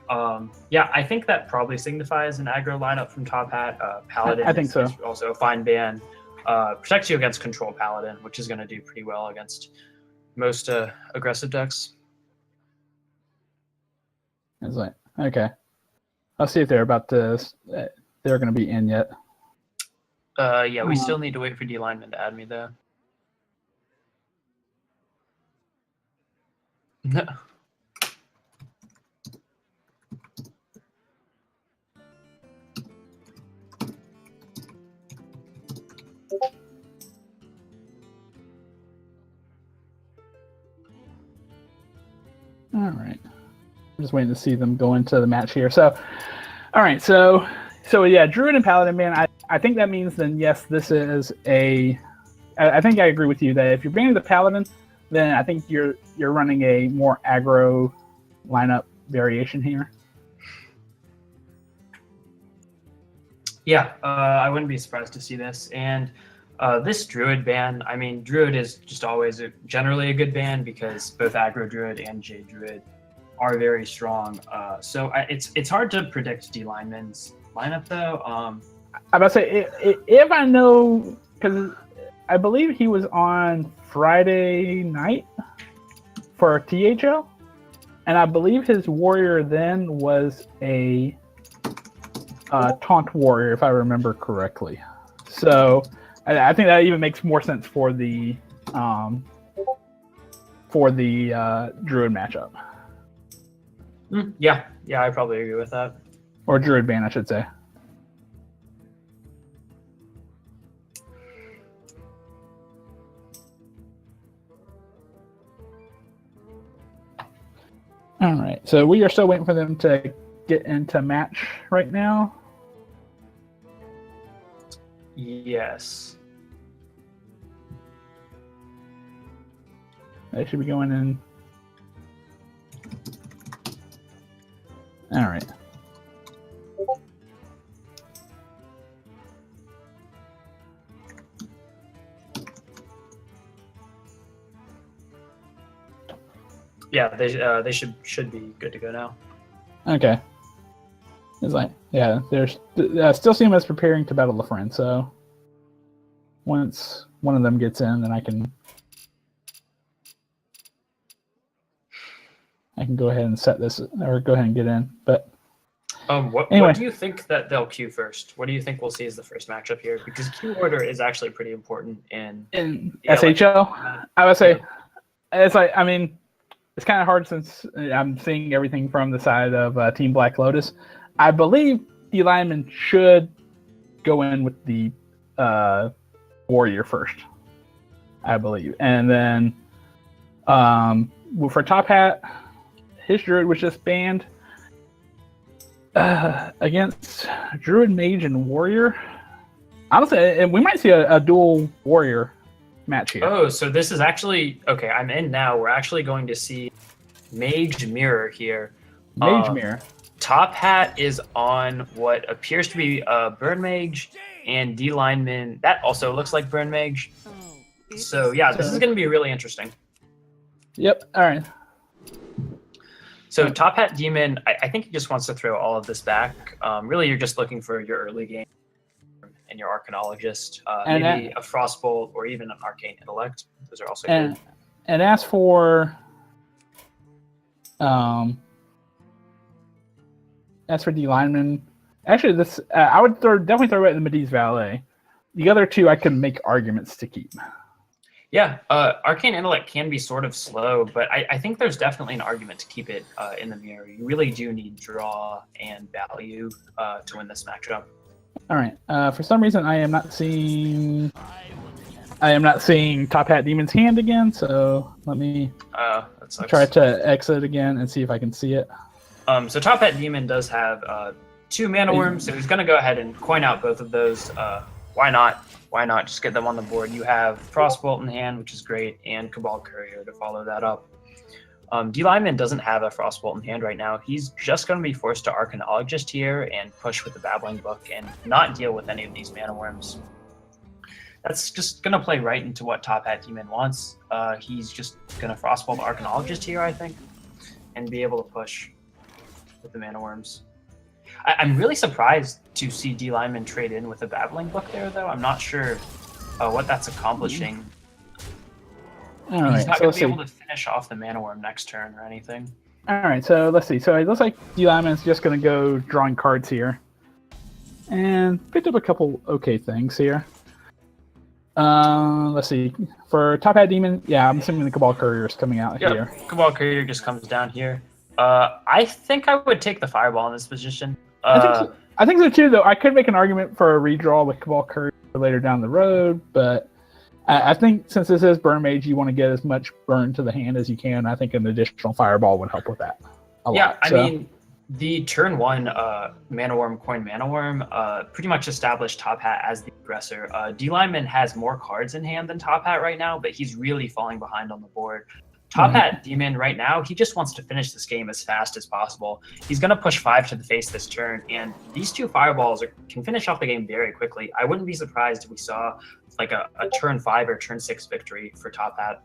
I think that probably signifies an aggro lineup from Top Hat. Paladin I think so. is also a fine ban. Protects you against Control Paladin, which is going to do pretty well against most aggressive decks. It's like, okay. I'll see if they're they're going to be in yet. We still need to wait for D-Lineman to add me though. No. All right. I'm just waiting to see them go into the match here. So, all right. So yeah, Druid and Paladin, man. I think that means then yes, this is a. I think I agree with you that if you're banning the Paladin, then I think you're running a more aggro lineup variation here. Yeah, I wouldn't be surprised to see this. And this Druid ban, I mean, Druid is just always generally a good ban because both Aggro Druid and Jade Druid are very strong. So it's hard to predict D-Lineman's lineup, though. I'm about to say, if I know, because I believe he was on Friday night for THL, and I believe his warrior then was a taunt warrior, if I remember correctly. So I think that even makes more sense for the Druid matchup. Yeah, I probably agree with that. Or Druid ban, I should say. All right, so we are still waiting for them to get into match right now. Yes. They should be going in. All right. Yeah, they should be good to go now. Okay. It's like, yeah, there's still see him as preparing to battle the friend. So once one of them gets in, then I can go ahead and set this, or go ahead and get in. But what anyway. do you think that they'll queue first? What do you think we'll see as the first matchup here? Because queue order is actually pretty important in SHL. I would say it's like, I mean, it's kind of hard since I'm seeing everything from the side of Team Black Lotus. I believe the lineman should go in with the warrior first, I believe, and then for Top Hat, his druid was just banned against druid, mage, and warrior. Honestly, we might see a dual warrior match here. Oh, so this is actually okay. I'm in now. We're actually going to see mage mirror here. Mage mirror. Top Hat is on what appears to be Burn Mage, and D lineman that also looks like Burn Mage. So yeah, this is going to be really interesting. Yep. All right. So Top Hat Demon, I think he just wants to throw all of this back. Really, you're just looking for your early game and your Arcanologist, maybe a Frostbolt or even an Arcane Intellect. Those are also good. And as for D lineman, actually, this I would definitely throw it in the Mediz Valet. The other two I can make arguments to keep. Yeah, Arcane Intellect can be sort of slow, but I think there's definitely an argument to keep it in the mirror. You really do need draw and value to win this matchup. All right. For some reason, I am not seeing Top Hat Demon's hand again. So let me try to exit again and see if I can see it. So Top Hat Demon does have 2 Mana Worms, so he's going to go ahead and coin out both of those. Why not? Why not just get them on the board? You have Frostbolt in hand, which is great, and Cabal Courier to follow that up. D lineman doesn't have a Frostbolt in hand right now. He's just going to be forced to Arcanologist here and push with the Babbling Book and not deal with any of these Mana Worms. That's just going to play right into what Top Hat Demon wants. He's just going to Frostbolt Arcanologist here, I think, and be able to push with the Mana Worms. I'm really surprised to see D lineman trade in with a Babbling Book there, though. I'm not sure what that's accomplishing. He's not going to be able to finish off the Mana Worm next turn or anything. All right, so let's see. So it looks like D lineman's just going to go drawing cards here, and picked up a couple okay things here. Let's see. For Top Hat Demon, yeah, I'm assuming the Cabal Courier is coming out here. Cabal Courier just comes down here. I think I would take the Fireball in this position. I think so too, though. I could make an argument for a redraw with Cabal Courier later down the road, but I think since this is Burn Mage, you want to get as much burn to the hand as you can. I think an additional Fireball would help with that a lot. I mean, the turn 1 Mana Worm, Coin Mana Worm pretty much established Top Hat as the aggressor. D lineman has more cards in hand than Top Hat right now, but he's really falling behind on the board. Top Hat Demon right now, he just wants to finish this game as fast as possible. He's going to push 5 to the face this turn, and these 2 Fireballs can finish off the game very quickly. I wouldn't be surprised if we saw like a turn 5 or turn 6 victory for Top Hat.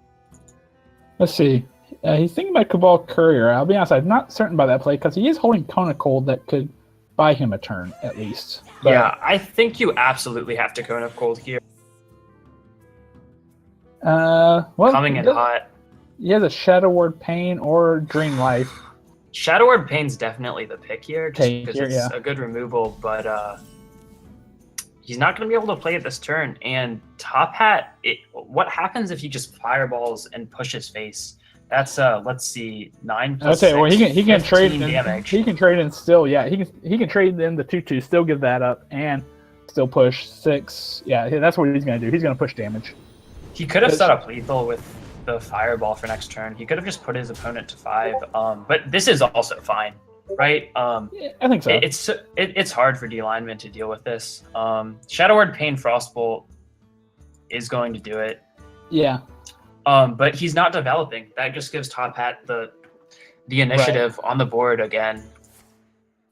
Let's see. He's thinking about Cabal Courier. I'll be honest, I'm not certain about that play because he is holding Kona Cold that could buy him a turn at least. But, yeah, I think you absolutely have to Kona Cold here. Coming in hot. He has a Shadow Word Pain or Dream Life. Shadow Word Pain's definitely the pick here, just because it's a good removal, but he's not going to be able to play it this turn. And Top Hat, what happens if he just fireballs and pushes face? That's let's see, 9 plus 6, well, he can trade damage. He can trade in still, yeah. He can trade in the 2/2, still give that up, and still push 6. Yeah, that's what he's going to do. He's going to push damage. He could have set up lethal with the Fireball for next turn. He could have just put his opponent to 5. But this is also fine, right? Yeah, I think so. It's hard for D lineman to deal with this. Shadow Word Pain Frostbolt is going to do it. Yeah. But he's not developing. That just gives Top Hat the initiative on the board again.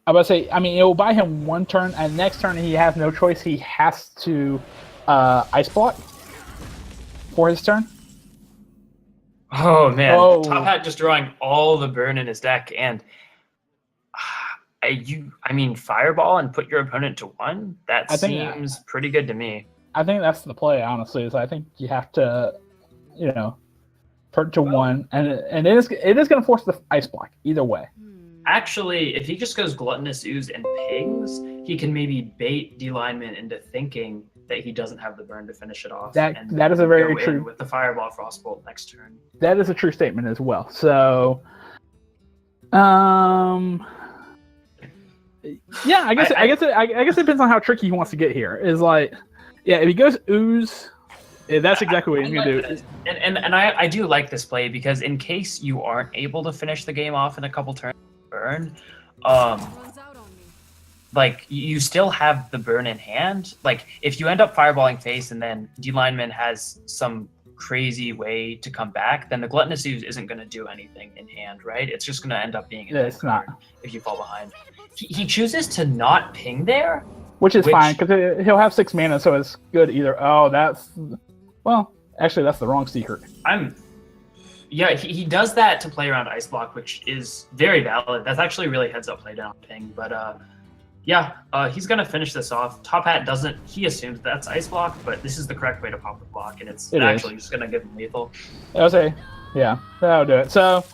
I would say, I mean, it will buy him 1 turn, and next turn he has no choice. He has to Ice Block for his turn. Oh man, Top Hat just drawing all the burn in his deck, and I mean, fireball and put your opponent to 1. That seems pretty good to me. I think that's the play, honestly. Is I think you have to, put to 1, and it is going to force the ice block either way. Actually, if he just goes Gluttonous Ooze and pings, he can maybe bait D-Lineman into thinking that he doesn't have the burn to finish it off. That is a very true with the Fireball Frostbolt next turn. That is a true statement as well. So, yeah, I guess it depends on how tricky he wants to get here. Is like, yeah, if he goes Ooze, that's exactly what he's gonna do. And I do like this play because in case you aren't able to finish the game off in a couple turns, burn, like you still have the burn in hand. Like if you end up fireballing face and then D-Lineman has some crazy way to come back, then the Gluttonous Ooze isn't going to do anything in hand, right? It's just going to end up being in it's not if you fall behind. He chooses to not ping there, which is fine because he'll have 6 mana, so it's good either. Oh, actually that's the wrong secret. Yeah, he does that to play around Ice Block, which is very valid. That's actually really heads up play down ping. But he's going to finish this off. Top Hat doesn't, he assumes that's Ice Block, but this is the correct way to pop the block, and it's actually just going to give him lethal. I'll say, yeah, that'll do it. So,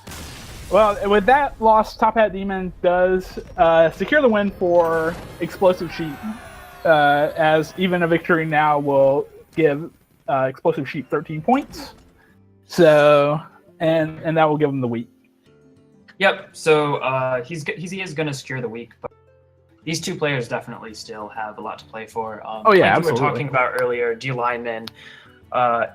well, with that loss, Top Hat Demon does secure the win for Explosive Sheep, as even a victory now will give Explosive Sheep 13 points. So... And that will give him the week. Yep. So he is going to secure the week, but these two players definitely still have a lot to play for. Absolutely. We were talking about earlier, D-Lineman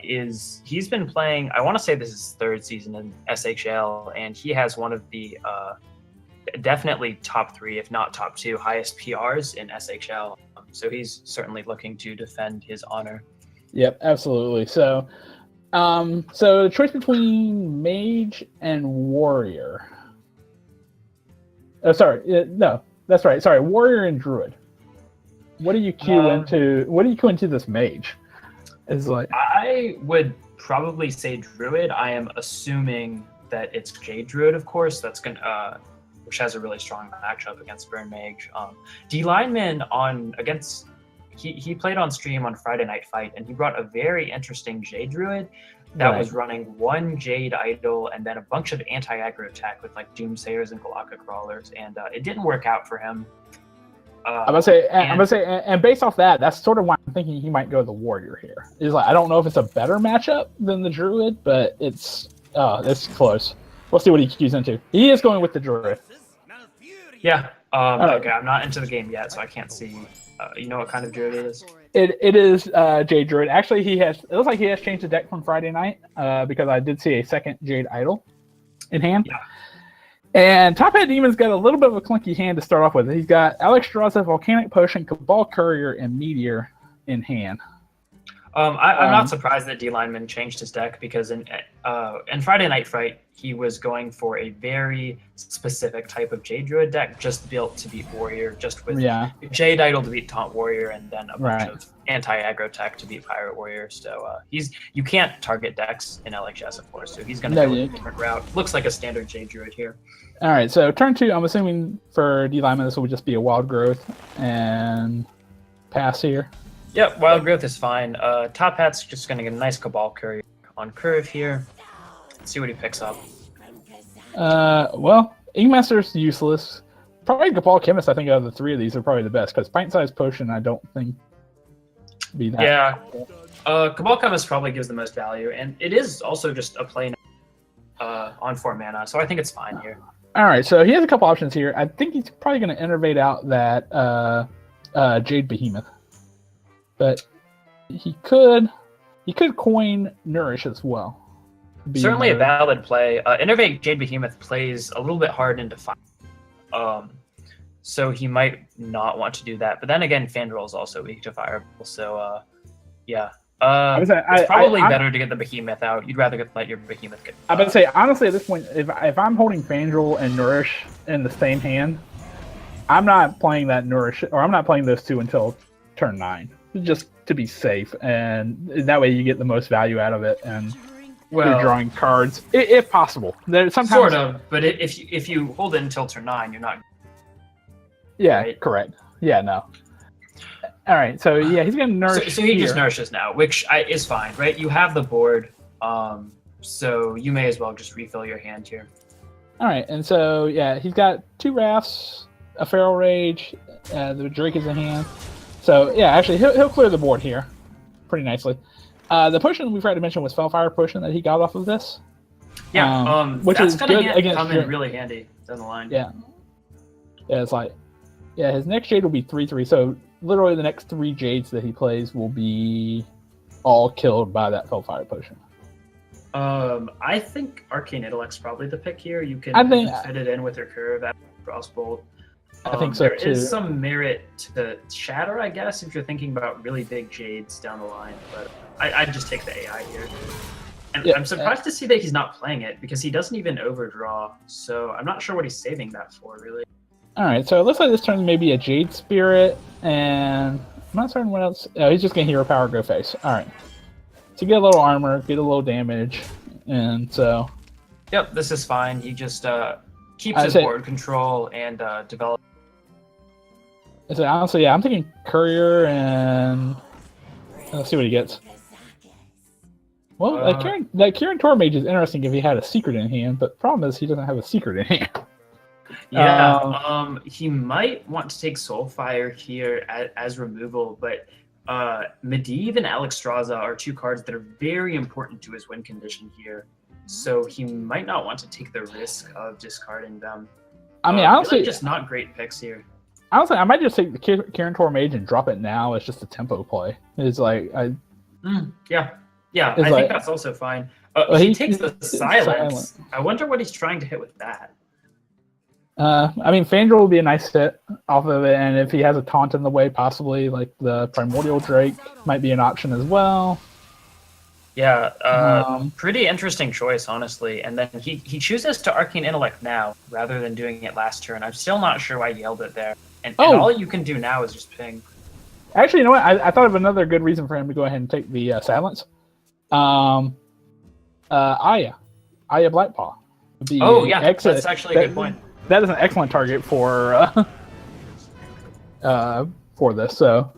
he's been playing. I want to say this is his 3rd season in SHL, and he has one of the definitely top 3, if not top 2, highest PRs in SHL. So he's certainly looking to defend his honor. Yep, absolutely. So. So the choice between Mage and Warrior. No, that's right. Sorry, Warrior and Druid. What do you queue into? What do you queue into this Mage? Is like I would probably say Druid. I am assuming that it's Jade Druid, of course. That's gonna which has a really strong matchup against Burn Mage. D-Lineman against. He played on stream on Friday Night Fight, and he brought a very interesting Jade Druid that was running 1 Jade Idol and then a bunch of anti-aggro attack with like Doomsayers and Galaka Crawlers, and it didn't work out for him. I'm gonna say, and based off that, that's sort of why I'm thinking he might go the Warrior here. Is like I don't know if it's a better matchup than the Druid, but it's close. We'll see what he cues into. He is going with the Druid. Yeah. Okay, I'm not into the game yet, so I can't see. You know what kind of Druid it is? It is Jade Druid. Actually, it looks like he has changed the deck from Friday night because I did see a second Jade Idol in hand. Yeah. And Top Hat Demon's got a little bit of a clunky hand to start off with. He's got Alex Straza, Volcanic Potion, Cabal Courier, and Meteor in hand. I'm not surprised that D-Lineman changed his deck because in Friday Night Fight, he was going for a very specific type of Jade Druid deck, just built to beat Warrior, just with Jade Idol to beat Taunt Warrior, and then a bunch of anti-aggro tech to beat Pirate Warrior. So you can't target decks in LHS, of course, so he's going to go a different route. Looks like a standard Jade Druid here. All right, so turn 2, I'm assuming for D-Lineman, this will just be a Wild Growth and pass here. Yep, Wild Growth is fine. Top Hat's just going to get a nice Cabal Courier on curve here. Let's see what he picks up. Well, Ingmaster's useless. Probably Cabal Chemist, I think, out of the 3 of these are probably the best, because Pint-Sized Potion, I don't think be that. Yeah. Cabal Chemist probably gives the most value, and it is also just a play on 4 mana, so I think it's fine here. All right, so he has a couple options here. I think he's probably going to innervate out that Jade Behemoth. But he could coin Nourish as well. Certainly a valid play. Innervate Jade Behemoth plays a little bit hard into 5. So he might not want to do that. But then again, Fandral is also weak to Fireball. So, yeah. It's probably better to get the Behemoth out. You'd rather let your Behemoth get... I'm about to say, honestly, at this point, if I'm holding Fandral and Nourish in the same hand, I'm not playing that Nourish, or I'm not playing those 2 until turn 9. Just to be safe, and that way you get the most value out of it, and you're drawing cards if possible. Sometimes, sort of, but if you hold it until turn 9, you're not. Yeah, right? correct. Yeah, no. All right, so yeah, he's gonna nourish. So he just here. nourishes now, which is fine, right? You have the board, so you may as well just refill your hand here. All right, and so yeah, he's got 2 Wraths, a Feral Rage, the Drake is in hand. So yeah, actually he'll clear the board here pretty nicely. The potion we forgot to mention was Fellfire potion that he got off of this. Yeah, which that's is gonna good against come in Drake. really handy down the line. Yeah. Yeah, it's like, yeah, his next Jade will be 3/3. So literally the next 3 Jades that he plays will be all killed by that Fellfire potion. I think Arcane Intellect's probably the pick here. You can fit it in with your curve at Crossbolt. I think so there too. There is some merit to Shatter, I guess, if you're thinking about really big Jades down the line. But I'd just take the AI here. And I'm surprised to see that he's not playing it because he doesn't even overdraw. So I'm not sure what he's saving that for, really. All right, so it looks like this turn may be a Jade Spirit, and I'm not certain what else. Oh, he's just gonna Hero Power go face. All right, so get a little armor, get a little damage, and so. Yep, this is fine. He just keeps his board control and develop. So honestly, yeah, I'm thinking Courier, and let's see what he gets. Well, that Kieran Tor Mage is interesting if he had a secret in hand, but the problem is he doesn't have a secret in hand. Yeah, he might want to take Soulfire here as removal, but Medivh and Alexstrasza are 2 cards that are very important to his win condition here, so he might not want to take the risk of discarding them. I mean, honestly, really just not great picks here. Honestly, I might just take the Kieran Tor Mage and drop it now. It's just a tempo play. It's like yeah, I think that's also fine. He takes the silence. I wonder what he's trying to hit with that. I mean, Fandral would be a nice hit off of it, and if he has a taunt in the way, possibly like the Primordial Drake might be an option as well. Yeah, pretty interesting choice, honestly. And then he chooses to Arcane Intellect now rather than doing it last turn. I'm still not sure why he held it there. And all you can do now is just ping. Actually, you know what? I thought of another good reason for him to go ahead and take the silence. Aya Blightpaw. That's actually a good point. That is an excellent target for this. So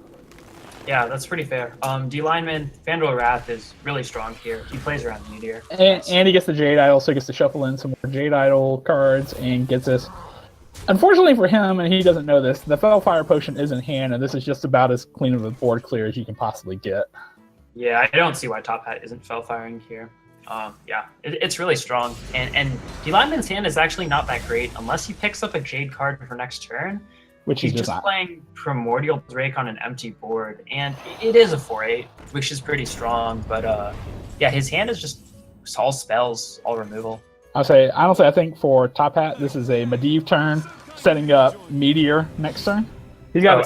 yeah, that's pretty fair. D-Lineman, Fandral Wrath is really strong here. He plays around Meteor. And he gets the Jade Idol, so he gets to shuffle in some more Jade Idol cards and gets this. Unfortunately for him, and he doesn't know this, the Fellfire Potion is in hand, and this is just about as clean of a board clear as you can possibly get. Yeah, I don't see why Top Hat isn't Fellfiring here. It's really strong. And D-Lineman's hand is actually not that great unless he picks up a Jade card for next turn. Which he's just playing Primordial Drake on an empty board, and it is a 4/8, which is pretty strong. But his hand is just all spells, all removal. Honestly, I think for Top Hat, this is a Medivh turn, setting up Meteor next turn. He's got a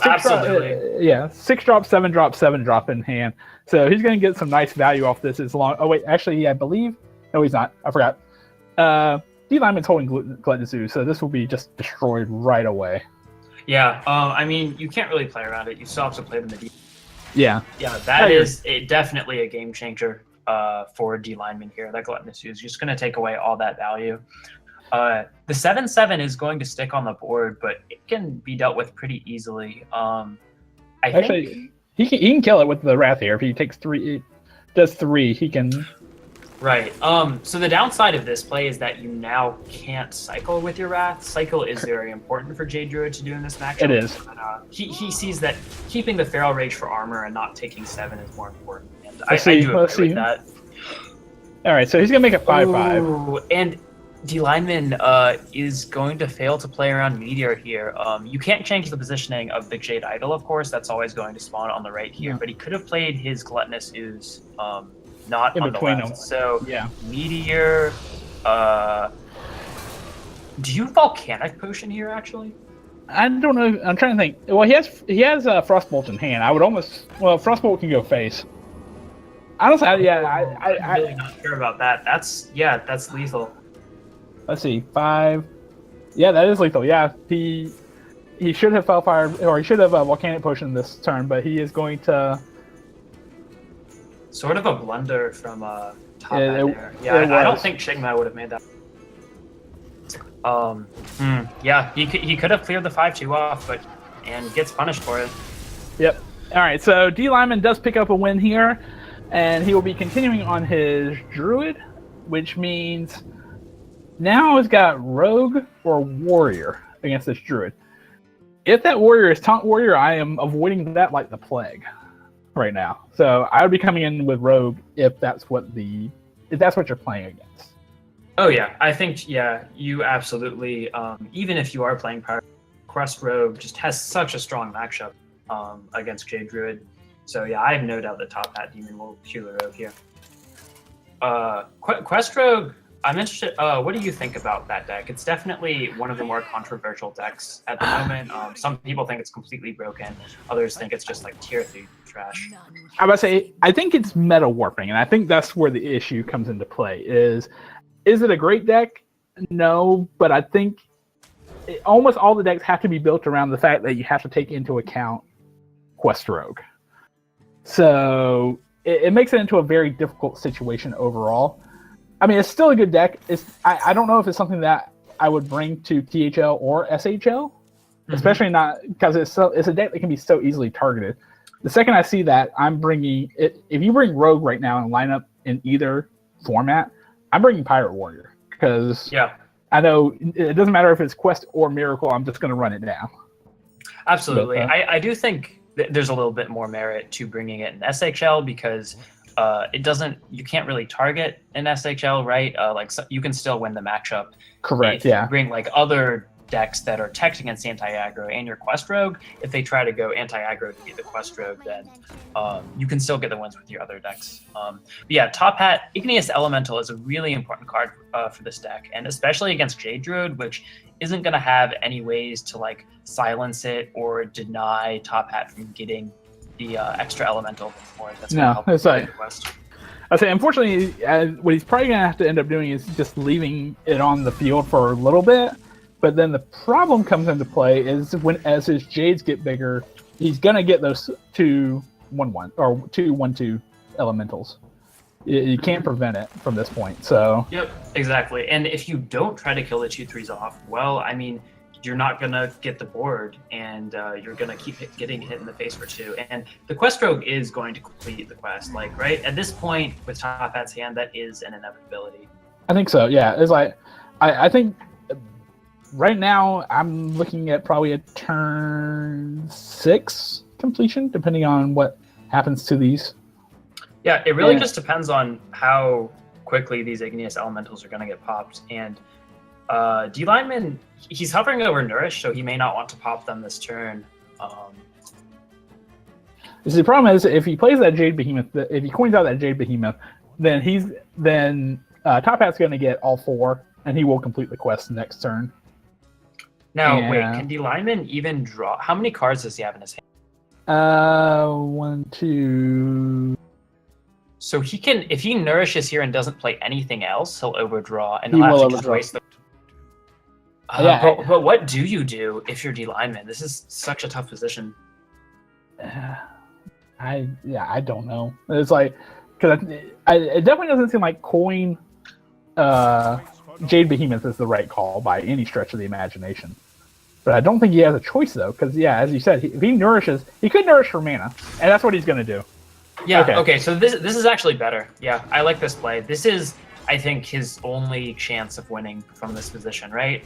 6 drop, 7 drop, 7 drop in hand. So he's going to get some nice value off this as long. Oh wait, actually, I believe. No, he's not. I forgot. D-Lineman's holding Gluttonous Ooze, so this will be just destroyed right away. Yeah, I mean, you can't really play around it. You still have to play the Medivh. Yeah. Yeah, that is definitely a game changer for D-Lineman here. That Gluttonous Ooze is just going to take away all that value. The 7/7 is going to stick on the board, but it can be dealt with pretty easily. I think he can kill it with the Wrath here. If he takes 3, does 3, he can. Right. So the downside of this play is that you now can't cycle with your Wrath. Cycle is very important for Jade Druid to do in this matchup. It is. But, he sees that keeping the Feral Rage for armor and not taking 7 is more important. And I do agree with that. All right, so he's gonna make a 5/5. Ooh, and D-Lineman is going to fail to play around Meteor here. You can't change the positioning of the Jade Idol, of course. That's always going to spawn on the right here. But he could have played his Gluttonous Ooze not in on the left. So yeah. Meteor. Do you Volcanic Potion here, actually? I don't know. I'm trying to think. Well, he has Frostbolt in hand. I would almost. Well, Frostbolt can go face. Honestly, I'm really not sure about that. That's lethal. Let's see, 5. Yeah, that is lethal. Yeah, he should have Fellfire, or he should have a Volcanic Potion this turn, but he is going to. Sort of a blunder from Top Hat there. Yeah, I don't think Shigma would have made that. Yeah, he could have cleared the 5-2 off, and gets punished for it. Yep. All right, so D Lyman does pick up a win here, and he will be continuing on his Druid, which means now he's got Rogue or Warrior against this Druid. If that Warrior is Taunt Warrior, I am avoiding that like the plague right now. So I would be coming in with Rogue if that's what you're playing against. Oh yeah, I think you absolutely. Even if you are playing Power, Quest Rogue just has such a strong matchup against Jade Druid. So yeah, I have no doubt that Top Hat Demon will cue the Rogue here. Quest Rogue, I'm interested. What do you think about that deck? It's definitely one of the more controversial decks at the moment. Some people think it's completely broken. Others think it's just like tier 3 trash. I would say I think it's meta warping, and I think that's where the issue comes into play. Is it a great deck? No, but I think almost all the decks have to be built around the fact that you have to take into account Quest Rogue. So it makes it into a very difficult situation overall. I mean, it's still a good deck. I don't know if it's something that I would bring to THL or SHL, especially not because it's a deck that can be so easily targeted. The second I see that, I'm bringing it. If you bring Rogue right now and line up in either format, I'm bringing Pirate Warrior because I know it doesn't matter if it's Quest or Miracle. I'm just going to run it down. Absolutely, but, I do think there's a little bit more merit to bringing it in SHL because you can't really target in SHL, right? You can still win the matchup. Correct. If you bring like other decks that are teched against anti-aggro and your Quest Rogue, if they try to go anti-aggro to beat the Quest Rogue, then you can still get the wins with your other decks. But yeah, Top Hat Igneous Elemental is a really important card for this deck, and especially against Jade Druid, which isn't going to have any ways to like silence it or deny Top Hat from getting the extra elemental before that's going to help it's like, the quest. I say, unfortunately, what he's probably going to have to end up doing is just leaving it on the field for a little bit. But then the problem comes into play is as his Jades get bigger, he's going to get those 2/1/1 or 2/1/2 elementals. You can't prevent it from this point. So. Yep, exactly. And if you don't try to kill the 2/3s off, well, I mean, you're not going to get the board, and you're going to keep getting hit in the face for 2. And the Quest Rogue is going to complete the quest. Like, right? At this point, with Top Hat's hand, that is an inevitability. I think so, yeah. It's like, I think right now I'm looking at probably a turn 6 completion, depending on what happens to these. Yeah, it really just depends on how quickly these Igneous Elementals are going to get popped. And D Lineman, he's hovering over Nourish, so he may not want to pop them this turn. The problem is if he plays that Jade Behemoth, if he coins out that Jade Behemoth, then Top Hat's going to get all 4, and he will complete the quest next turn. Now, wait, can D Lineman even draw? How many cards does he have in his hand? 1, 2. So he can, if he nourishes here and doesn't play anything else, he'll overdraw, and he'll have to just waste the. But what do you do if you're D Lineman? This is such a tough position. I don't know. It's like because it definitely doesn't seem like coin Jade Behemoth is the right call by any stretch of the imagination. But I don't think he has a choice though, because as you said, if he nourishes, he could nourish for mana, and that's what he's going to do. Yeah. Okay. So this is actually better. Yeah, I like this play. This is, I think, his only chance of winning from this position, right?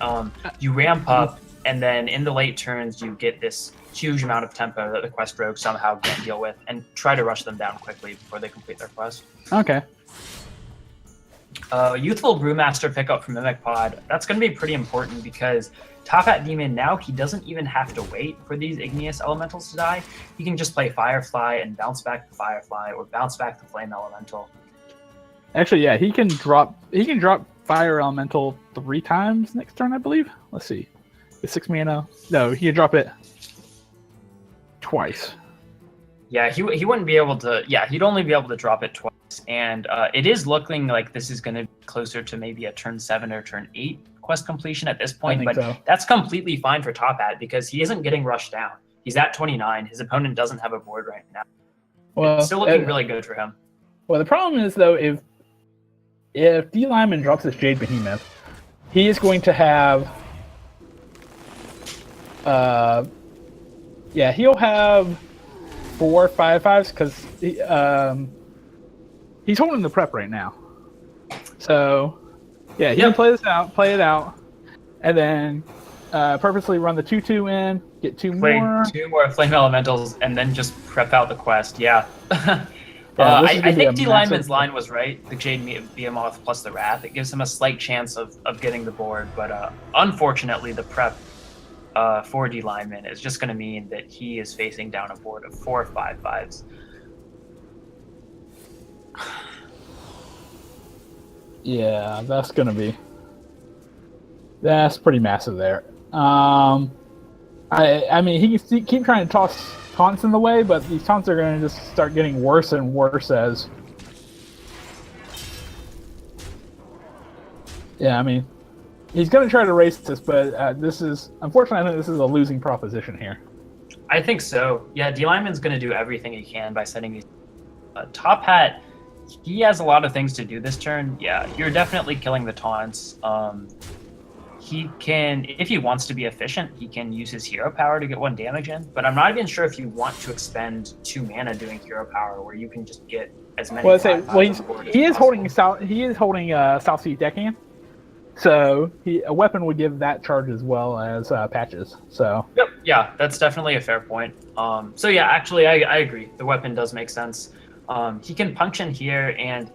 You ramp up, and then in the late turns, you get this huge amount of tempo that the Quest Rogue somehow can't deal with, and try to rush them down quickly before they complete their quest. Okay. Youthful Brewmaster pickup from Mimic Pod. That's going to be pretty important because Top Hat Demon, now he doesn't even have to wait for these Igneous Elementals to die. He can just play Firefly and bounce back the Firefly or bounce back the Flame Elemental. Actually, yeah, he can drop Fire Elemental 3 times next turn, I believe. Let's see. It's 6 mana. No, he can drop it twice. Yeah, he wouldn't be able to. Yeah, he'd only be able to drop it twice, and it is looking like this is going to be closer to maybe a turn 7 or turn 8 quest completion at this point. But that's completely fine for Top Hat because he isn't getting rushed down. He's at 29. His opponent doesn't have a board right now. Well, it's still looking really good for him. Well, the problem is though, if D Lyman drops this Jade Behemoth, he is going to have. Yeah, he'll have 4 5/5s because he's holding the prep right now. So, yeah, he can play it out, and then purposely run the 2/2 in, get two more Flame Elementals, and then just prep out the quest. Yeah. I think D Lineman's line was right. The Jade Behemoth plus the Wrath. It gives him a slight chance of getting the board, but unfortunately, the prep for D Lineman is just going to mean that he is facing down a board of 4 5/5s. Yeah, that's pretty massive there. I mean, he can keep trying to toss taunts in the way, but these taunts are going to just start getting worse and worse as. Yeah, I mean, he's going to try to race this, but unfortunately, I think this is a losing proposition here. I think so. Yeah, D Lineman's going to do everything he can by sending these. Top Hat, he has a lot of things to do this turn. Yeah, you're definitely killing the taunts. He can, if he wants to be efficient, he can use his hero power to get 1 damage in. But I'm not even sure if you want to expend 2 mana doing hero power, where you can just get as many. Well, he is holding South Sea Deckhand, so a weapon would give that charge as well as patches. So. Yep. Yeah, that's definitely a fair point. So yeah, actually, I agree. The weapon does make sense. He can punch in here, and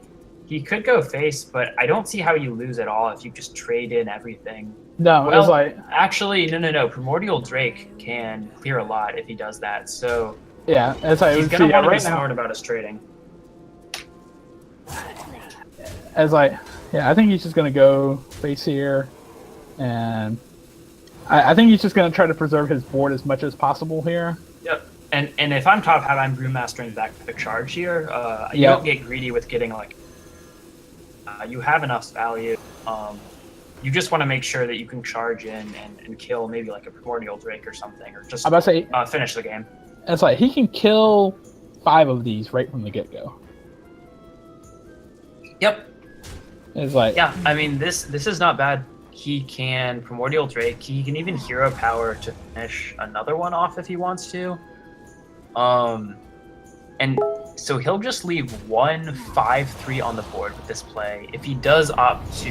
he could go face, but I don't see how you lose at all if you just trade in everything. No, well, it's like actually, no. Primordial Drake can clear a lot if he does that. So yeah, it's like he's gonna want to be smart about his trading. I think he's just gonna go face here, and I think he's just gonna try to preserve his board as much as possible here. Yep. And if I'm Top Hat, I'm Brewmastering back the charge here. You don't get greedy with getting you have enough value. You just want to make sure that you can charge in and kill maybe like a Primordial Drake or something, or just I'm about to say, finish the game. It's like he can kill 5 of these right from the get-go. Yep. It's like yeah, I mean this is not bad. He can Primordial Drake. He can even hero power to finish another one off if he wants to. And so he'll just leave 1 5/3 on the board with this play. If he does opt to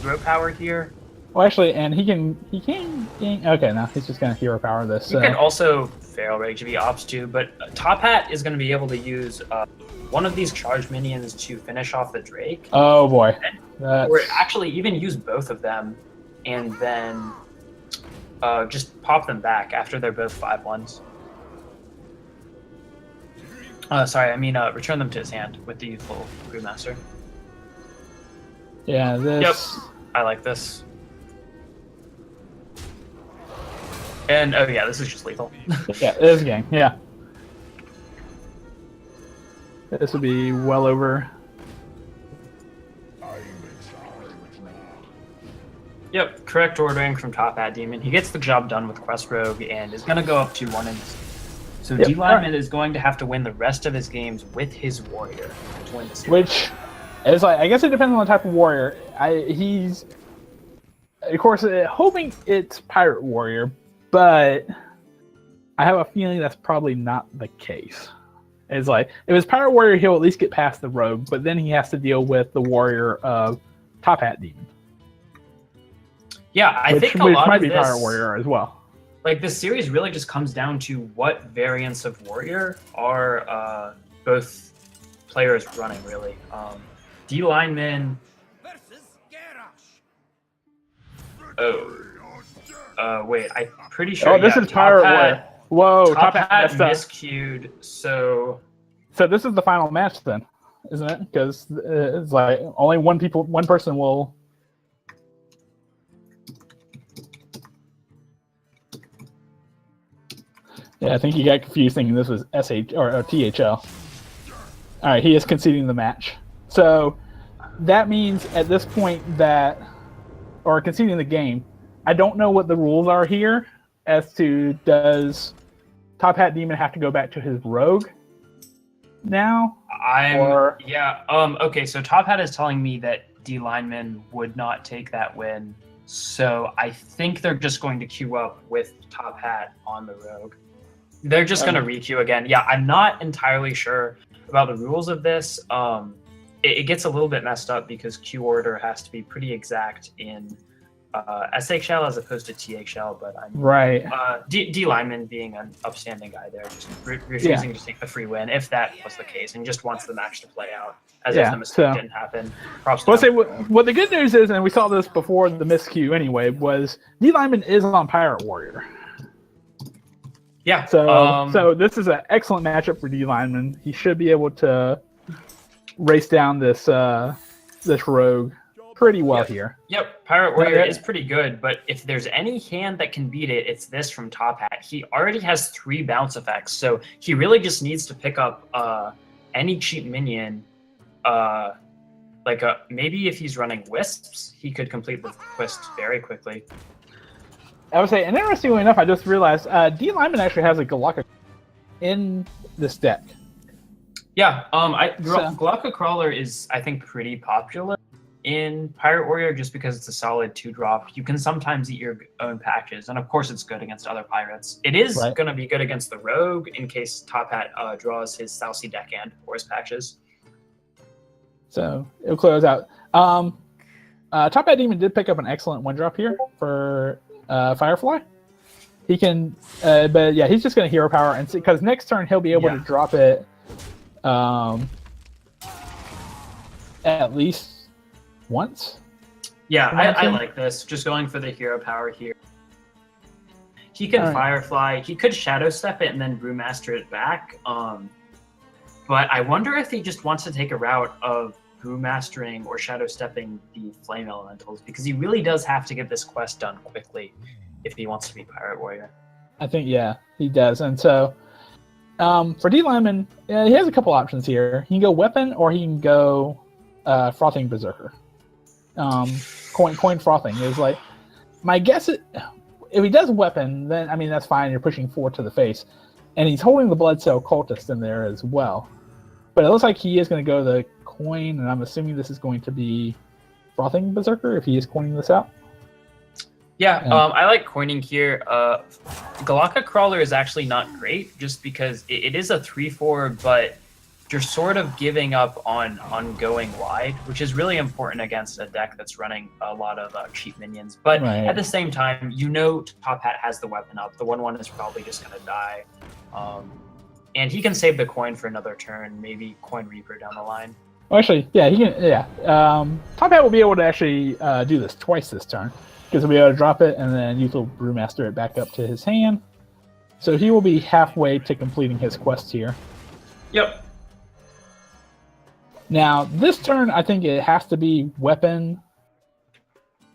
hero power here. Well, actually, and he can gain. Okay, now he's just gonna hero power this. He can also Feral Rage if he opts to, but Top Hat is going to be able to use one of these charge minions to finish off the Drake. Oh boy. Or actually even use both of them and then just pop them back after they're both 5/1s. Sorry, I mean return them to his hand with the Youthful Brewmaster. Yeah, this... Yep, I like this. And, oh yeah, this is just lethal. Yeah, it is a game, yeah. This would be well over. Yep, correct ordering from Top Hat Demon. He gets the job done with Quest Rogue and is going to go up 2-1 in this. So yep. D-Lineman is going to have to win the rest of his games with his warrior to win the series. Which is like, I guess it depends on the type of warrior. He's, of course, hoping it's Pirate Warrior, but I have a feeling that's probably not the case. It's like, if it's Pirate Warrior, he'll at least get past the Rogue, but then he has to deal with the Warrior of Top Hat Demon. Yeah, I think a lot might of be this, Pirate Warrior as well. Like, this series really just comes down to what variants of Warrior are both players running, really. D-Lineman... Oh. Wait, I'm pretty sure... Oh, this is Pirate Warrior. Whoa, Top Hat miscued, so... So this is the final match then, isn't it? Because it's like, only one person will... Yeah, I think you got confused thinking this was SH or THL. All right, he is conceding the match. So that means at this point or conceding the game, I don't know what the rules are here as to does Top Hat Demon have to go back to his Rogue now? Okay, so Top Hat is telling me that D-Lineman would not take that win So I think they're just going to queue up with Top Hat on the Rogue. They're just going to re-queue again. Yeah, I'm not entirely sure about the rules of this. It gets a little bit messed up because queue order has to be pretty exact in SHL as opposed to THL, but I'm Right. D Lyman being an upstanding guy there, just refusing to take the free win if that was the case, and just wants the match to play out as if the mistake didn't happen. Props to Let's say him. what the good news is, and we saw this before the miscue anyway, was D Lyman is on Pirate Warrior. Yeah. So this is an excellent matchup for D Lyman. He should be able to race down this Rogue pretty well here. Yep, Pirate Warrior is pretty good, but if there's any hand that can beat it, it's this from Top Hat. He already has 3 bounce effects, so he really just needs to pick up any cheap minion. Maybe if he's running Wisps, he could complete the Wisps very quickly. I would say, and interestingly enough, I just realized D Lyman actually has a Galactic in this deck. Yeah, Galactic Crawler is, I think, pretty popular in Pirate Warrior just because it's a solid 2-drop. You can sometimes eat your own patches, and of course it's good against other pirates. It is going to be good against the Rogue in case Top Hat draws his South Sea deckhand or his patches. So it'll close out. Top Hat Demon did pick up an excellent 1-drop here for Firefly. He can, but yeah, he's just going to hero power, and because next turn he'll be able to drop it at least once. Yeah, I like this. Just going for the hero power here. He can Firefly. He could Shadow Step it and then Brewmaster it back. But I wonder if he just wants to take a route of Brewmastering or Shadow Stepping the Flame Elementals, because he really does have to get this quest done quickly if he wants to be Pirate Warrior. I think, yeah, he does. And so for D Lyman, he has a couple options here. He can go Weapon or he can go Frothing Berserker. Coin Frothing is like, my guess is, if he does Weapon, then, I mean, that's fine. You're pushing 4 to the face. And he's holding the Blood Cell Cultist in there as well. But it looks like he is going to go the coin, and I'm assuming this is going to be Frothing Berserker if he is coining this out. Yeah, I like coining here. Galactic Crawler is actually not great just because it is a 3/4, but you're sort of giving up on going wide, which is really important against a deck that's running a lot of cheap minions. But at the same time, Top Hat has the weapon up. The 1/1 is probably just going to die. And he can save the coin for another turn, maybe Coin Reaper down the line. Well, actually, yeah, he can. Yeah, Top Hat will be able to actually do this twice this turn, because he'll be able to drop it and then Youthful Brewmaster it back up to his hand. So he will be halfway to completing his quest here. Yep. Now, this turn, I think it has to be Weapon.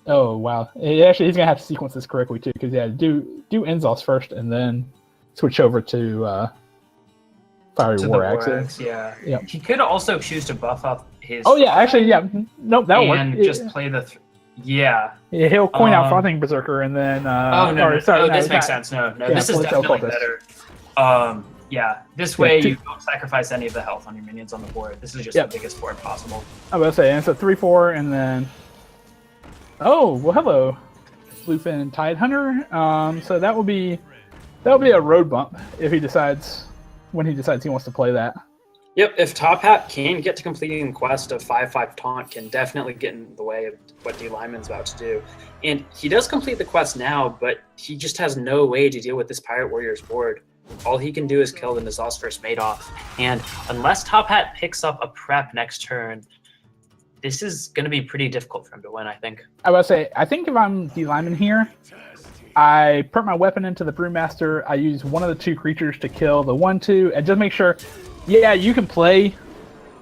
Oh, wow. Actually, he's going to have to sequence this correctly, too, because, yeah, do Enzos first and then switch over to Fiery War Axe. Yeah. Yep. He could also choose to buff up his... Oh, yeah, actually, yeah. Nope, that'll work. And just play the... Yeah, he'll coin out Frothing Berserker and then... this makes sense. No, this is definitely better. Yeah, this way you don't sacrifice any of the health on your minions on the board. This is just the biggest board possible. I was going to say, and it's a 3/4, and then... Oh, well, hello, Bluefin Tide Hunter. So that will be a road bump if he decides he wants to play that. Yep, if Top Hat can get to completing the quest of 5/5 taunt, can definitely get in the way of what D Lyman's about to do. And he does complete the quest now, but he just has no way to deal with this Pirate Warrior's board. All he can do is kill the Nazos first Madoff. And unless Top Hat picks up a prep next turn, this is going to be pretty difficult for him to win, I think. I would say, I think if I'm D Lyman here, I put my weapon into the Brewmaster. I use one of the 2 creatures to kill the 1/2, and just make sure, yeah, you can play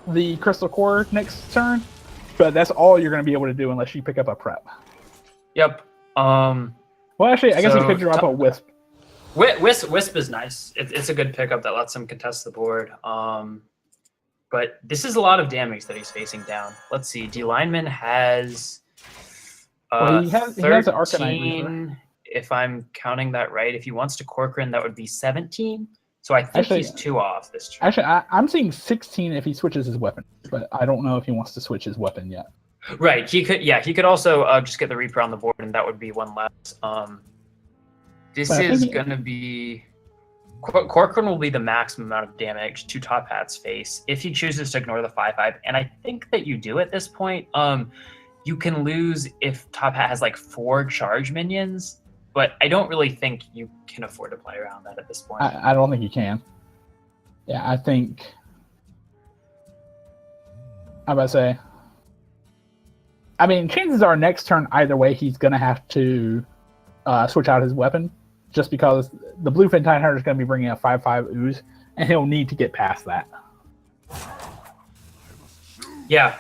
the Crystal Core next turn, but that's all you're going to be able to do unless you pick up a prep. Yep. Well, actually, I guess you could drop a Wisp. Wisp is nice. It's a good pickup that lets him contest the board. But this is a lot of damage that he's facing down. Let's see. D Lyman has he has 13, an Arcanine. If I'm counting that right. If he wants to Corcoran, that would be 17. So I think he's 2 off this turn. Actually, I'm seeing 16 if he switches his weapon, but I don't know if he wants to switch his weapon yet. Right. He could also just get the Reaper on the board, and that would be one less. This But I is think going to be... Corcoran will be the maximum amount of damage to Top Hat's face if he chooses to ignore the 5/5, and I think that you do at this point. You can lose if Top Hat has like 4 charge minions, but I don't really think you can afford to play around that at this point. I don't think you can. Yeah, I think. I'm about to say. I mean, chances are next turn, either way, he's going to have to switch out his weapon, just because the Bluefin Tidehunter is going to be bringing a 5/5 ooze, and he'll need to get past that. Yeah,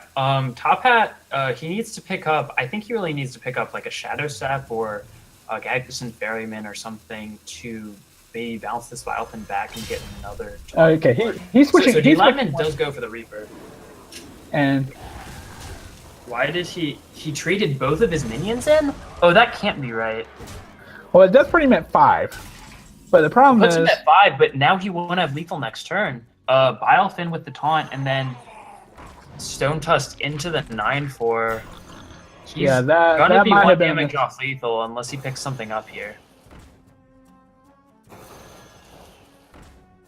Top Hat, he needs to pick up, I think he really needs to pick up like a Shadow Step or a Magnificent Ferryman or something to maybe bounce this Vilepin back and get another. Okay, he's switching. So he's D-Lineman does go for the Reaper. And why did he traded both of his minions in? Oh, that can't be right. well, it does pretty meant 5, but the problem Puts is him at 5, but now he won't have lethal next turn. Bilefin with the taunt, and then Stone Tusk into the 9/4. He's gonna be might 1 have been damage off lethal unless he picks something up here.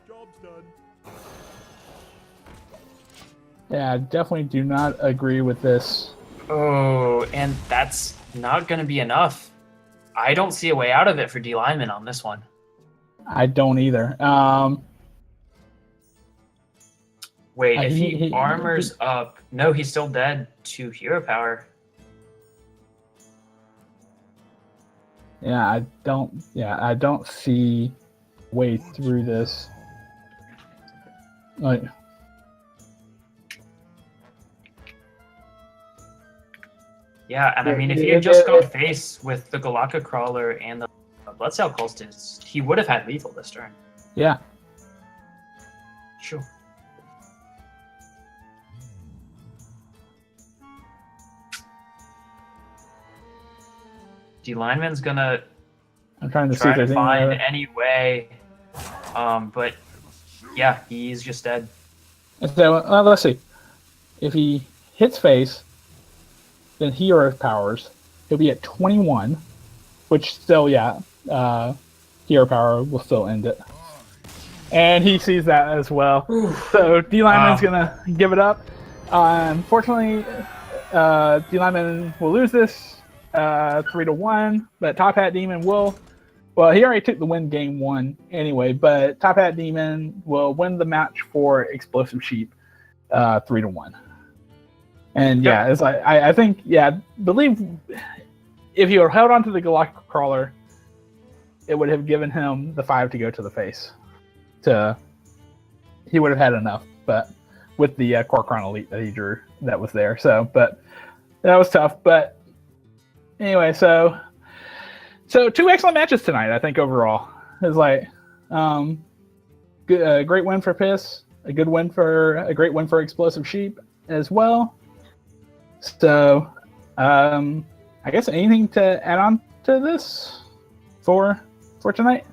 Job's done. Yeah, I definitely do not agree with this. Oh, and that's not going to be enough. I don't see a way out of it for D-Lineman on this one. I don't either. Wait, if he armors up... No, he's still dead to hero power. Yeah, I don't see a way through this. Like, Yeah, and I mean, if he had just gone face with the Galaka Crawler and the Bloodsail Cultist, he would have had lethal this turn. yeah. Sure. D-Lineman's gonna I'm trying to see try if to there's find any any way. But yeah, he's just dead. So, let's see. If he hits face, then hero powers. He'll be at 21, which still, hero power will still end it. And he sees that as well. So D-Lineman's gonna give it up. Unfortunately, D-Lineman will lose this 3-1, but Top Hat Demon will. Well, he already took the win game 1 anyway, but Top Hat Demon will win the match for Explosive Sheep 3-1. And yeah, it's like I think believe if he were held onto the Galactic Crawler, it would have given him the 5 to go to the face. He would have had enough, but with the Corcoran Elite that he drew, that was there. So, but that was tough. But anyway, so 2 excellent matches tonight. I think overall it's like a great win for Piss, a great win for Explosive Sheep as well. So, I guess anything to add on to this for tonight?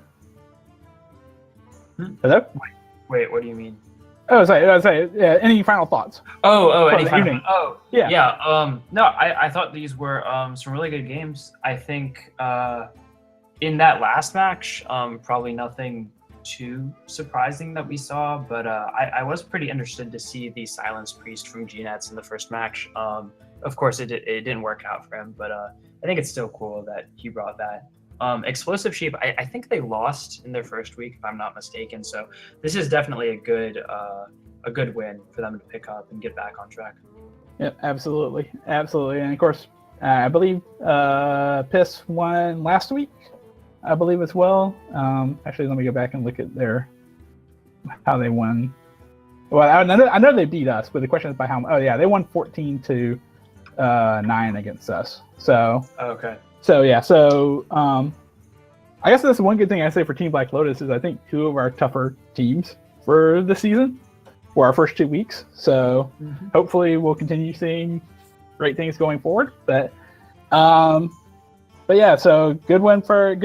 Hello? Wait, what do you mean? Oh, sorry. Yeah, any final thoughts? Any the final? evening. Oh, Yeah. Yeah. No, I thought these were some really good games. I think in that last match, probably nothing too surprising that we saw, but I was pretty interested to see the Silence Priest from GNetz in the first match. Of course, it didn't work out for him, but I think it's still cool that he brought that. Explosive Sheep, I think they lost in their first week, if I'm not mistaken. So this is definitely a good win for them to pick up and get back on track. Yep, absolutely. And of course, I believe Piss won last week, I believe as well. Actually, let me go back and look at how they won. Well, I know they beat us, but the question is by how much. Oh yeah, they won 14-9 against us. So Okay. So yeah, I guess that's one good thing I say for Team Black Lotus is I think 2 of our tougher teams for the season were our first 2 weeks. So hopefully we'll continue seeing great things going forward. But yeah, so great win for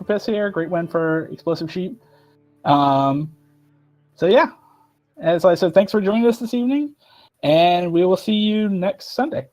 Piss here, great win for Explosive Sheep. So yeah, as I said, thanks for joining us this evening, and we will see you next Sunday.